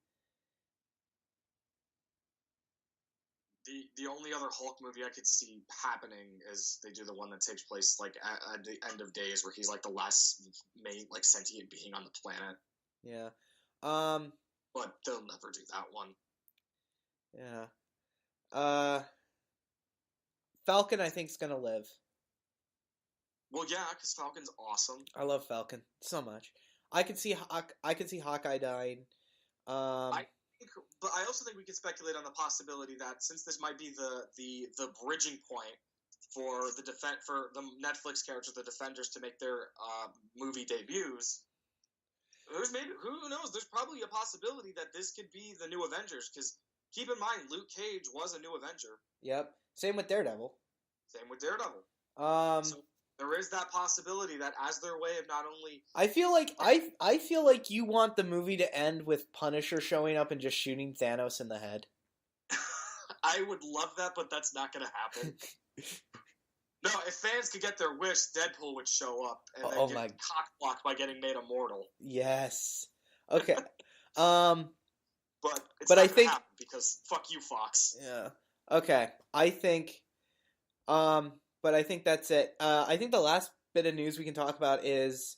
The only other Hulk movie I could see happening is they do the one that takes place like at the end of days, where he's like the last main like sentient being on the planet. Yeah. But they'll never do that one. Yeah. Falcon, I think, is gonna live. Well, yeah, because Falcon's awesome. I love Falcon so much. I could see Hawkeye dying. But I also think we can speculate on the possibility that since this might be the bridging point for the Netflix characters, the Defenders, to make their movie debuts, who knows? There's probably a possibility that this could be the new Avengers. Because keep in mind, Luke Cage was a new Avenger. Yep. Same with Daredevil. So there is that possibility that as their way of not only... I feel like you want the movie to end with Punisher showing up and just shooting Thanos in the head. I would love that, but that's not going to happen. No, if fans could get their wish, Deadpool would show up and then get cock-blocked by getting made immortal. Yes. Okay. But it's not going to happen because fuck you, Fox. Yeah. Okay. I think... but I think that's it. I think the last bit of news we can talk about is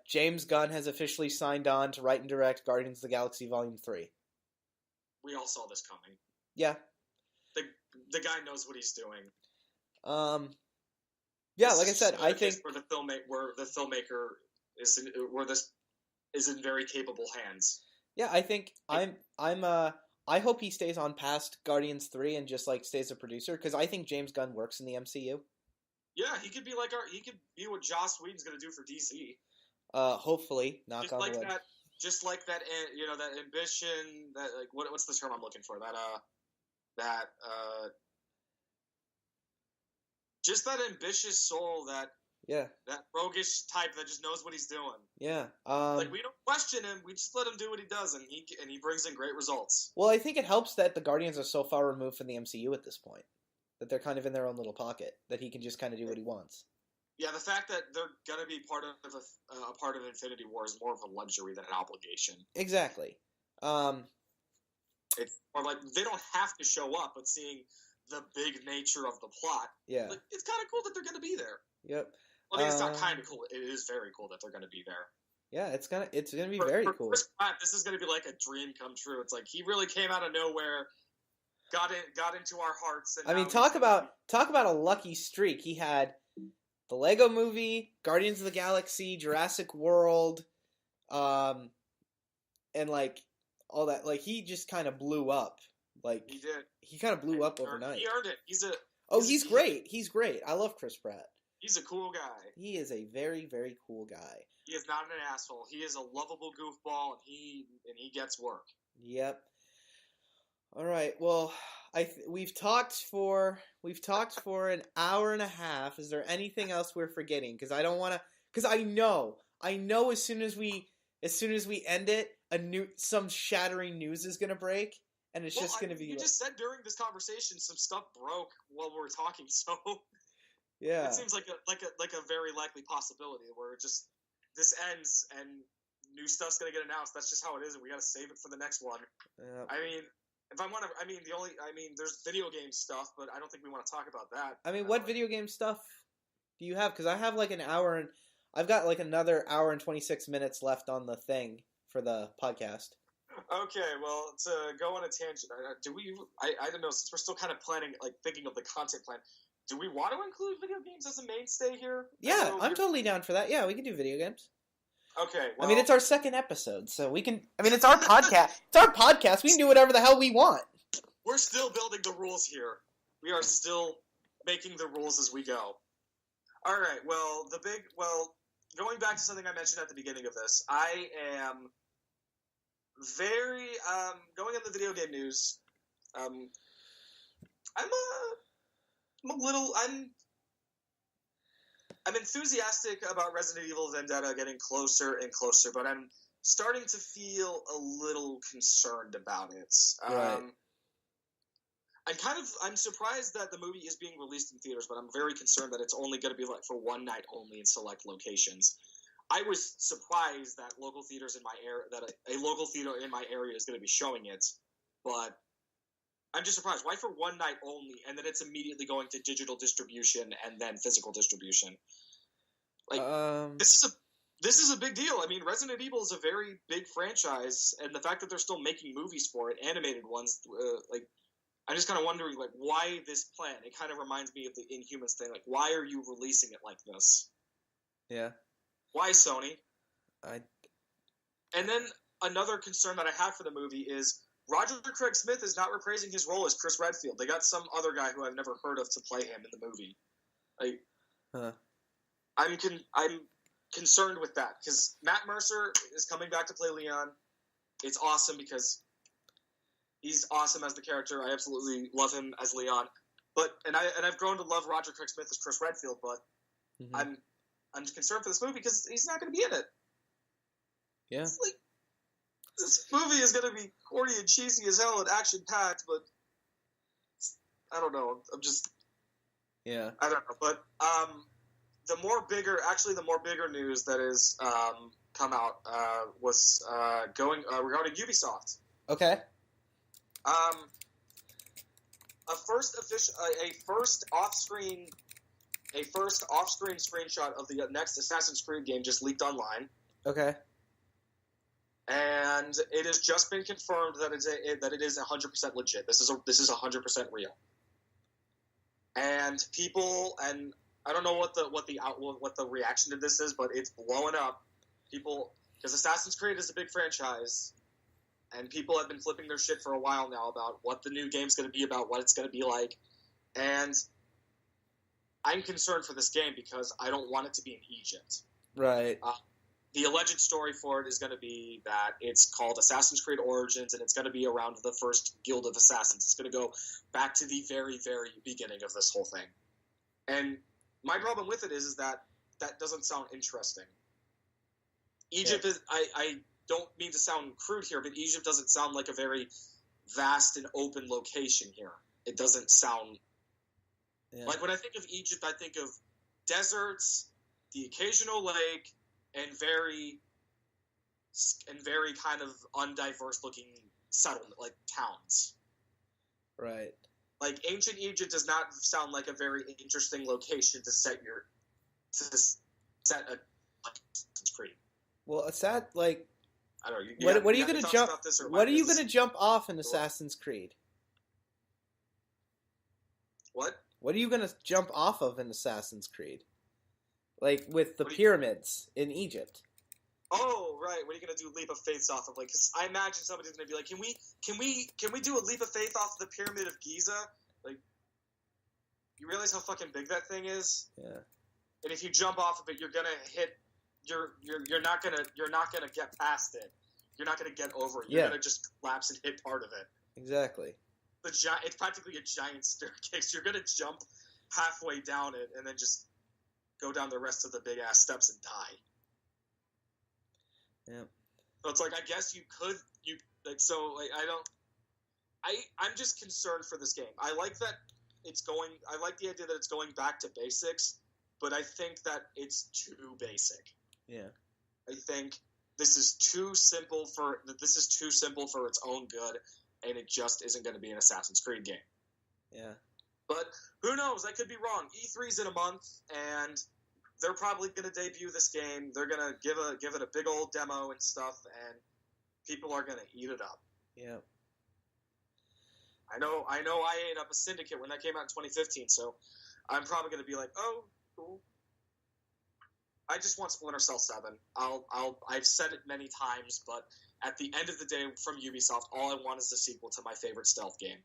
James Gunn has officially signed on to write and direct Guardians of the Galaxy Volume 3. We all saw this coming. Yeah. The guy knows what he's doing. Yeah, like I said, I think where the filmmaker is in very capable hands. Yeah, I think I hope he stays on past Guardians 3 and just like stays a producer, because I think James Gunn works in the MCU. Yeah, he could be what Joss Whedon's going to do for DC. Hopefully, knock on wood. Just like that, that ambition, that like what's the term I'm looking for? Just that ambitious soul, that roguish type that just knows what he's doing. Yeah. Like, we don't question him, we just let him do what he does, and he brings in great results. Well, I think it helps that the Guardians are so far removed from the MCU at this point, that they're kind of in their own little pocket, that he can just kind of do what he wants. Yeah, the fact that they're gonna be part of a part of Infinity War is more of a luxury than an obligation. Exactly. It's or like they don't have to show up, but seeing the big nature of the plot, like, it's kind of cool that they're gonna be there. Yep. I mean, it's not kind of cool. It is very cool that they're going to be there. Yeah, it's gonna be very cool. Chris Pratt, this is going to be like a dream come true. It's like he really came out of nowhere, got into our hearts. And I mean, talk about a lucky streak. He had the Lego Movie, Guardians of the Galaxy, Jurassic World, and like all that. Like, he just kind of blew up. Like, he did. He kind of blew up overnight. He earned it. He's great. He's great. I love Chris Pratt. He's a cool guy. He is a very, very cool guy. He is not an asshole. He is a lovable goofball, and he gets work. Yep. All right. Well, we've talked for an hour and a half. Is there anything else we're forgetting? Because I don't want to. Because I know as soon as we end it, some shattering news is gonna break, and it's just gonna be. You just said during this conversation some stuff broke while we were talking, so. Yeah. It seems like a very likely possibility where this ends and new stuff's gonna get announced. That's just how it is, and we gotta save it for the next one. Yeah. I mean, there's video game stuff, but I don't think we want to talk about that. I mean, what video game stuff do you have? Because I have like an hour and I've got like another hour and 26 minutes left on the thing for the podcast. Okay, well, to go on a tangent, I don't know, since we're still kind of planning, like thinking of the content plan. Do we want to include video games as a mainstay here? Yeah, I'm totally down for that. Yeah, we can do video games. Okay, well... I mean, it's our second episode, so we can... I mean, it's our podcast. It's our podcast. We can do whatever the hell we want. We're still building the rules here. We are still making the rules as we go. All right, well, going back to something I mentioned at the beginning of this, I am very... going on the video game news, I'm enthusiastic about Resident Evil Vendetta getting closer and closer, but I'm starting to feel a little concerned about it. Right. I'm surprised that the movie is being released in theaters, but I'm very concerned that it's only going to be like for one night only in select locations. I was surprised that local theaters in my area, that a local theater in my area is going to be showing it, but I'm just surprised. Why for one night only, and then it's immediately going to digital distribution and then physical distribution? Like this is a big deal. I mean, Resident Evil is a very big franchise, and the fact that they're still making movies for it, animated ones, I'm just kind of wondering, like, why this plan? It kind of reminds me of the Inhumans thing. Like, why are you releasing it like this? Yeah. Why, Sony? And then another concern that I have for the movie is Roger Craig Smith is not reprising his role as Chris Redfield. They got some other guy who I've never heard of to play him in the movie. I'm concerned with that because Matt Mercer is coming back to play Leon. It's awesome because he's awesome as the character. I absolutely love him as Leon. And I've grown to love Roger Craig Smith as Chris Redfield, but I'm concerned for this movie because he's not going to be in it. Yeah. It's like, this movie is going to be corny and cheesy as hell and action packed, but I don't know. Yeah. I don't know, but the more bigger news that is come out was regarding Ubisoft. Okay. A first off-screen screenshot of the next Assassin's Creed game just leaked online. Okay. And it has just been confirmed that it is 100% legit. This is 100% real. And people, and I don't know what the reaction to this is, but it's blowing up. People, because Assassin's Creed is a big franchise, and people have been flipping their shit for a while now about what the new game's going to be about, what it's going to be like, and I'm concerned for this game because I don't want it to be in Egypt. Right. The alleged story for it is going to be that it's called Assassin's Creed Origins, and it's going to be around the first Guild of Assassins. It's going to go back to the very, very beginning of this whole thing. And my problem with it is that doesn't sound interesting. Egypt is... I don't mean to sound crude here, but Egypt doesn't sound like a very vast and open location here. It doesn't sound... Yeah. Like, when I think of Egypt, I think of deserts, the occasional lake, and very kind of undiverse looking settlement, like towns. Right. Like ancient Egypt does not sound like a very interesting location to set a Assassin's Creed. Well, it's that like. I don't know. What are you going to jump? What are you going to jump off in Assassin's Creed? What? What are you going to jump off of in Assassin's Creed? Like, with the pyramids in Egypt. Oh, right. What are you going to do leap of faith off of? Like, because I imagine somebody's going to be like, can we do a leap of faith off the Pyramid of Giza? Like, you realize how fucking big that thing is? Yeah. And if you jump off of it, you're going to hit... You're not gonna get past it. You're not gonna get over it. You're gonna just collapse and hit part of it. Exactly. It's practically a giant staircase. You're gonna jump halfway down it and then just go down the rest of the big ass steps and die. Yeah. So it's like I guess I'm just concerned for this game. I like the idea that it's going back to basics, but I think that it's too basic. Yeah. I think this is too simple for its own good, and it just isn't going to be an Assassin's Creed game. Yeah. But who knows? I could be wrong. E3's in a month, and they're probably going to debut this game. They're going to give it a big old demo and stuff, and people are going to eat it up. Yeah. I know. I ate up a Syndicate when that came out in 2015, so I'm probably going to be like, oh, cool. I just want Splinter Cell 7. I've said it many times, but at the end of the day, from Ubisoft, all I want is the sequel to my favorite stealth game,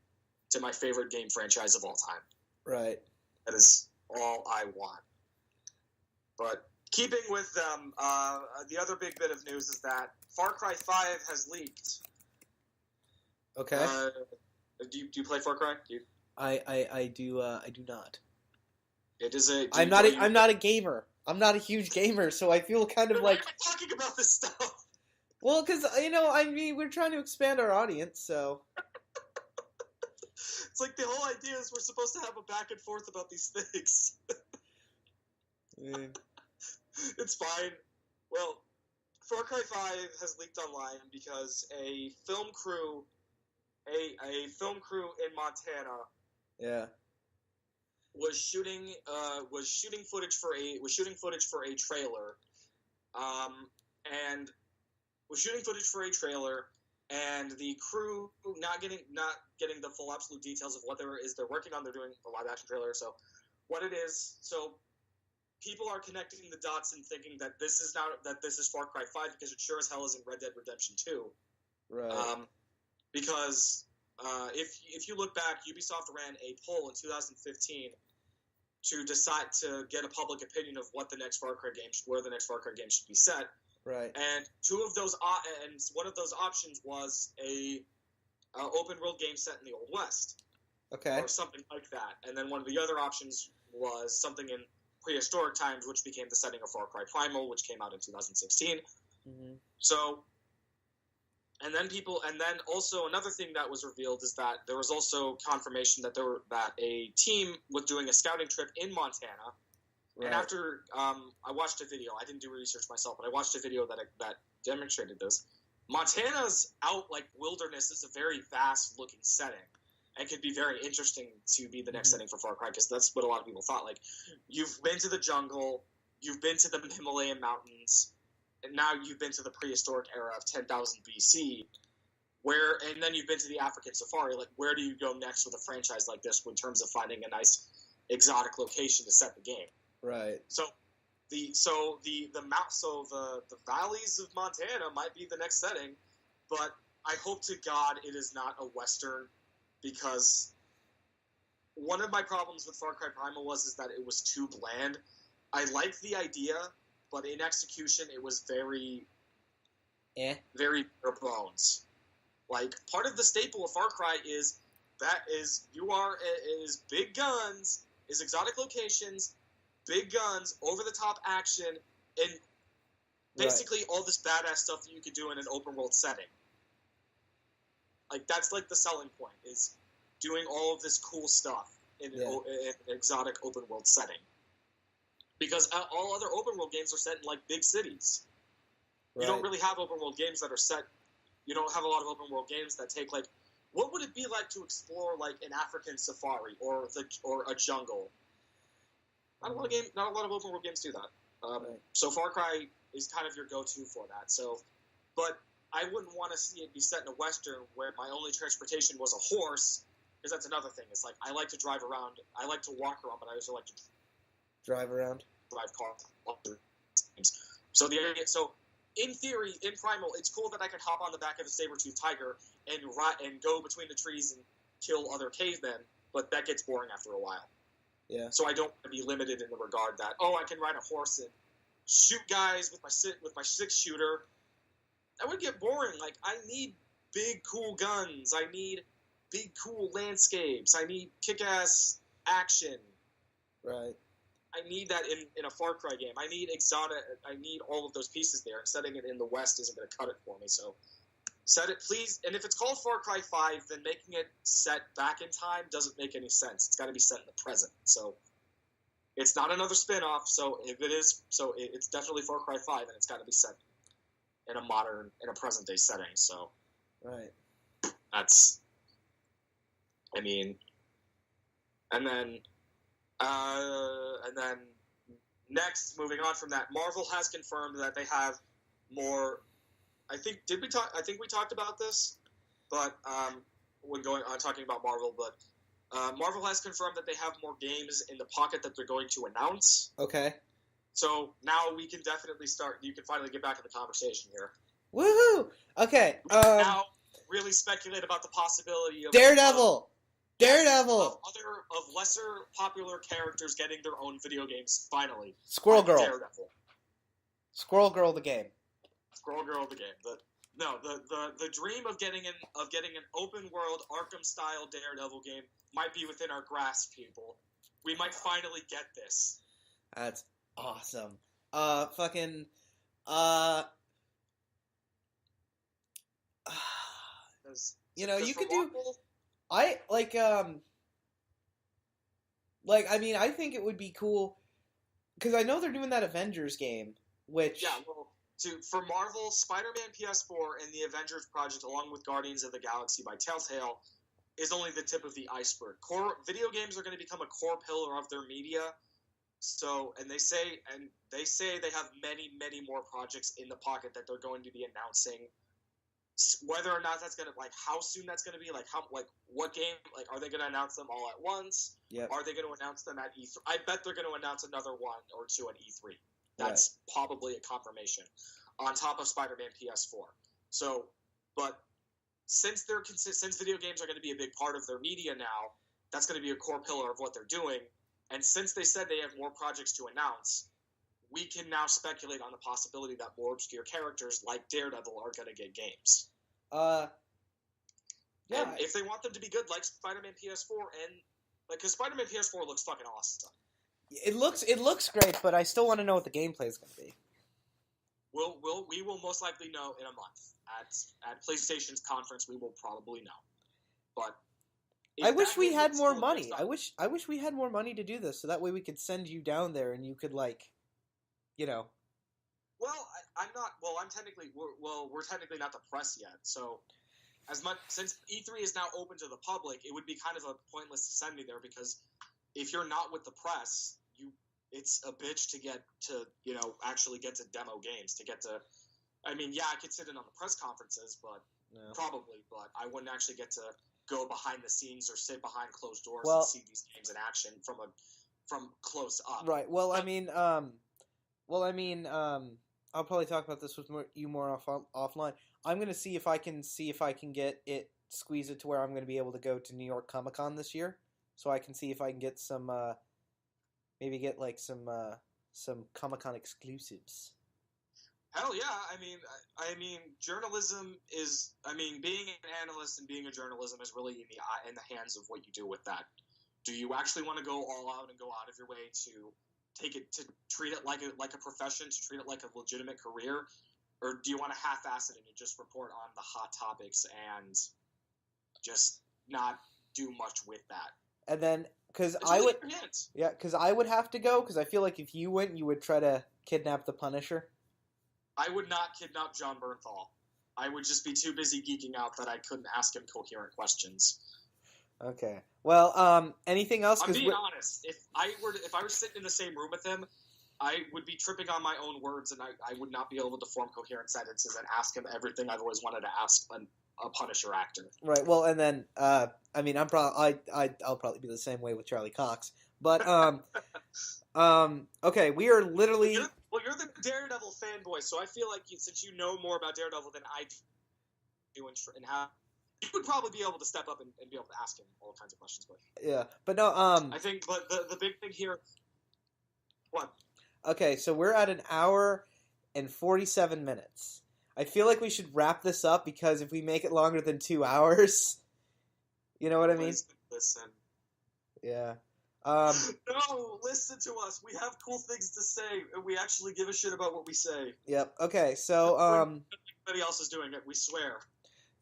to my favorite game franchise of all time. Right. That is all I want. But keeping with them, the other big bit of news is that Far Cry 5 has leaked. Okay. Do you play Far Cry? I do not. It is a. I'm not a gamer. I'm not a huge gamer, so I feel kind of like talking about this stuff. Well, because I mean, we're trying to expand our audience, so. It's like the whole idea is we're supposed to have a back and forth about these things. It's fine. Well, Far Cry 5 has leaked online because a film crew in Montana was shooting footage for a trailer, and the crew not getting the full absolute details of what they're working on. They're doing a live action trailer, so what it is. So people are connecting the dots and thinking that this is Far Cry 5 because it sure as hell isn't Red Dead Redemption 2. Right. Because if you look back, Ubisoft ran a poll in 2015 to decide to get a public opinion of where the next Far Cry game should be set. Right. And one of those options was a open world game set in the Old West. Okay. Or something like that. And then one of the other options was something in prehistoric times, which became the setting of Far Cry Primal, which came out in 2016. Mm-hmm. So, and then also another thing that was revealed is that there was also confirmation that a team was doing a scouting trip in Montana. Right. And after I watched a video, I didn't do research myself, but I watched a video that demonstrated this. Montana's wilderness is a very vast looking setting. And could be very interesting to be the next setting for Far Cry, because that's what a lot of people thought. Like, you've been to the jungle, you've been to the Himalayan mountains, and now you've been to the prehistoric era of 10,000 BC, and then you've been to the African safari. Like, where do you go next with a franchise like this in terms of finding a nice exotic location to set the game? Right. So the valleys of Montana might be the next setting, but I hope to God it is not a Western. Because one of my problems with Far Cry Primal is that it was too bland. I liked the idea, but in execution, it was very bare bones. Like, part of the staple of Far Cry is big guns, is exotic locations, big guns, over-the-top action, and basically all this badass stuff that you could do in an open-world setting. Like, that's like the selling point, is doing all of this cool stuff in an exotic open world setting. Because all other open world games are set in, like, big cities. Right. You don't really have open world games that are set. You don't have a lot of open world games that take, like, what would it be like to explore, like, an African safari or a jungle? Not a lot of open world games do that. Right. So Far Cry is kind of your go-to for that. So, but I wouldn't want to see it be set in a Western where my only transportation was a horse, because that's another thing. It's like, I like to drive around. I like to walk around, but I also like to drive around. Drive cars. So in theory, in Primal, it's cool that I can hop on the back of a saber-toothed tiger and go between the trees and kill other cavemen, but that gets boring after a while. Yeah. So I don't want to be limited in the regard that, I can ride a horse and shoot guys with my six-shooter. That would get boring. Like, I need big, cool guns. I need big, cool landscapes. I need kick-ass action. Right. I need that in a Far Cry game. I need exotic. I need all of those pieces there. And setting it in the West isn't going to cut it for me. So set it, please. And if it's called Far Cry 5, then making it set back in time doesn't make any sense. It's got to be set in the present. So it's not another spin-off. So if it is, it's definitely Far Cry 5, and it's got to be set in a present-day setting. So right. That's, I mean, and then next, moving on from that, Marvel has confirmed that they have more. I think we talked about this, but when talking about Marvel, but Marvel has confirmed that they have more games in the pocket that they're going to announce. Okay. So now we can definitely start. You can finally get back to the conversation here. Woohoo! Okay. Now really speculate about the possibility of Daredevil. Of lesser popular characters getting their own video games finally. Squirrel Girl. Daredevil. Squirrel Girl the game. Squirrel Girl the game. The dream of getting an open world Arkham style Daredevil game might be within our grasp, people. We might finally get this. That's awesome. You know, you could do. I I mean, I think it would be cool because I know they're doing that Avengers game, which for Marvel, Spider-Man PS4 and the Avengers project, along with Guardians of the Galaxy by Telltale, is only the tip of the iceberg. Video games are going to become a core pillar of their media. So, and they say they have many, many more projects in the pocket that they're going to be announcing. Whether or not that's going to, how soon that's going to be, what game, are they going to announce them all at once? Yep. Are they going to announce them at E3? I bet they're going to announce another one or two at E3. That's probably a confirmation on top of Spider-Man PS4. So, but since video games are going to be a big part of their media now, that's going to be a core pillar of what they're doing. And since they said they have more projects to announce, we can now speculate on the possibility that more obscure characters like Daredevil are going to get games. Yeah. And if they want them to be good, like Spider-Man PS4, and because Spider-Man PS4 looks fucking awesome. It looks great, but I still want to know what the gameplay is going to be. We will most likely know in a month at PlayStation's conference. We will probably know, but. I wish we had more money. I wish we had more money to do this, so that way we could send you down there and you could Well, I'm technically we're technically not the press yet. So since E3 is now open to the public, it would be kind of a pointless to send me there because if you're not with the press, it's a bitch to get to actually get to demo games to get to. I mean, yeah, I could sit in on the press conferences, but I wouldn't actually get to go behind the scenes or sit behind closed doors and see these games in action from close up. Right. Well, I mean, I'll probably talk about this with you more offline. I'm gonna see if I can squeeze it to where I'm gonna be able to go to New York Comic Con this year, so I can see if I can get some some Comic Con exclusives. Hell yeah! I mean, journalism is. I mean, being an analyst and being a journalism is really in the hands of what you do with that. Do you actually want to go all out and go out of your way to treat it like a profession, to treat it like a legitimate career, or do you want to half-ass it and just report on the hot topics and just not do much with that? And then, because I would have to go because I feel like if you went, you would try to kidnap the Punisher. I would not kidnap John Bernthal. I would just be too busy geeking out that I couldn't ask him coherent questions. Okay. Well, anything else? I'm being honest. If I were sitting in the same room with him, I would be tripping on my own words, and I would not be able to form coherent sentences and ask him everything I've always wanted to ask a Punisher actor. Right. Well, and then I mean, I'll probably be the same way with Charlie Cox. But okay, we are literally. You're the Daredevil fanboy, so I feel like since you know more about Daredevil than I do, and how you would probably be able to step up and be able to ask him all kinds of questions. But yeah, but no. I think, but the big thing here. What? Okay, so we're at an hour and 47 minutes. I feel like we should wrap this up because if we make it longer than 2 hours, you know what I mean? Listen. Yeah. No, listen to us. We have cool things to say, and we actually give a shit about what we say. Yep. Okay. So, everybody else is doing it. We swear.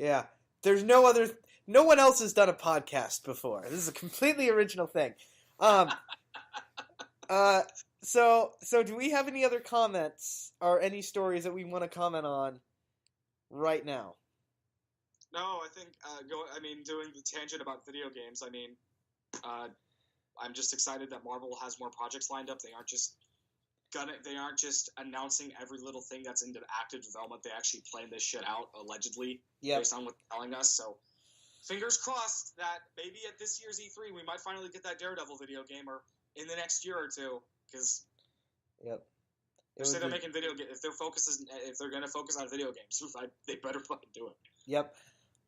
Yeah. There's no one else has done a podcast before. This is a completely original thing. So do we have any other comments or any stories that we want to comment on right now? No, I think doing the tangent about video games. I mean, I'm just excited that Marvel has more projects lined up. They aren't just announcing every little thing that's into active development. They actually plan this shit out allegedly based on what they're telling us. So fingers crossed that maybe at this year's E3 we might finally get that Daredevil video game, or in the next year or two, because they're making video games. If they're going to focus on video games, they better fucking do it. Yep.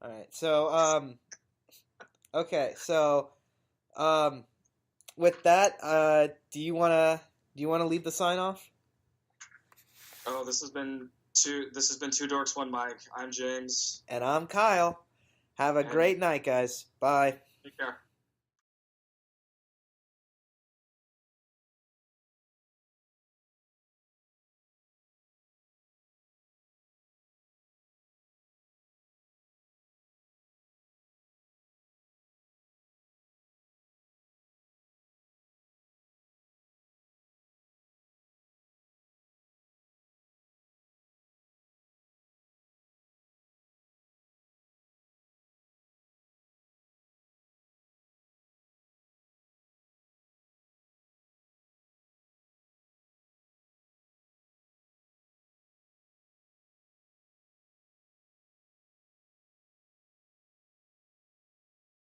All right. So okay. So with that, do you want to leave the sign off? Oh, this has been two Dorks, One Mike. I'm James. And I'm Kyle. Have a great night, guys. Bye.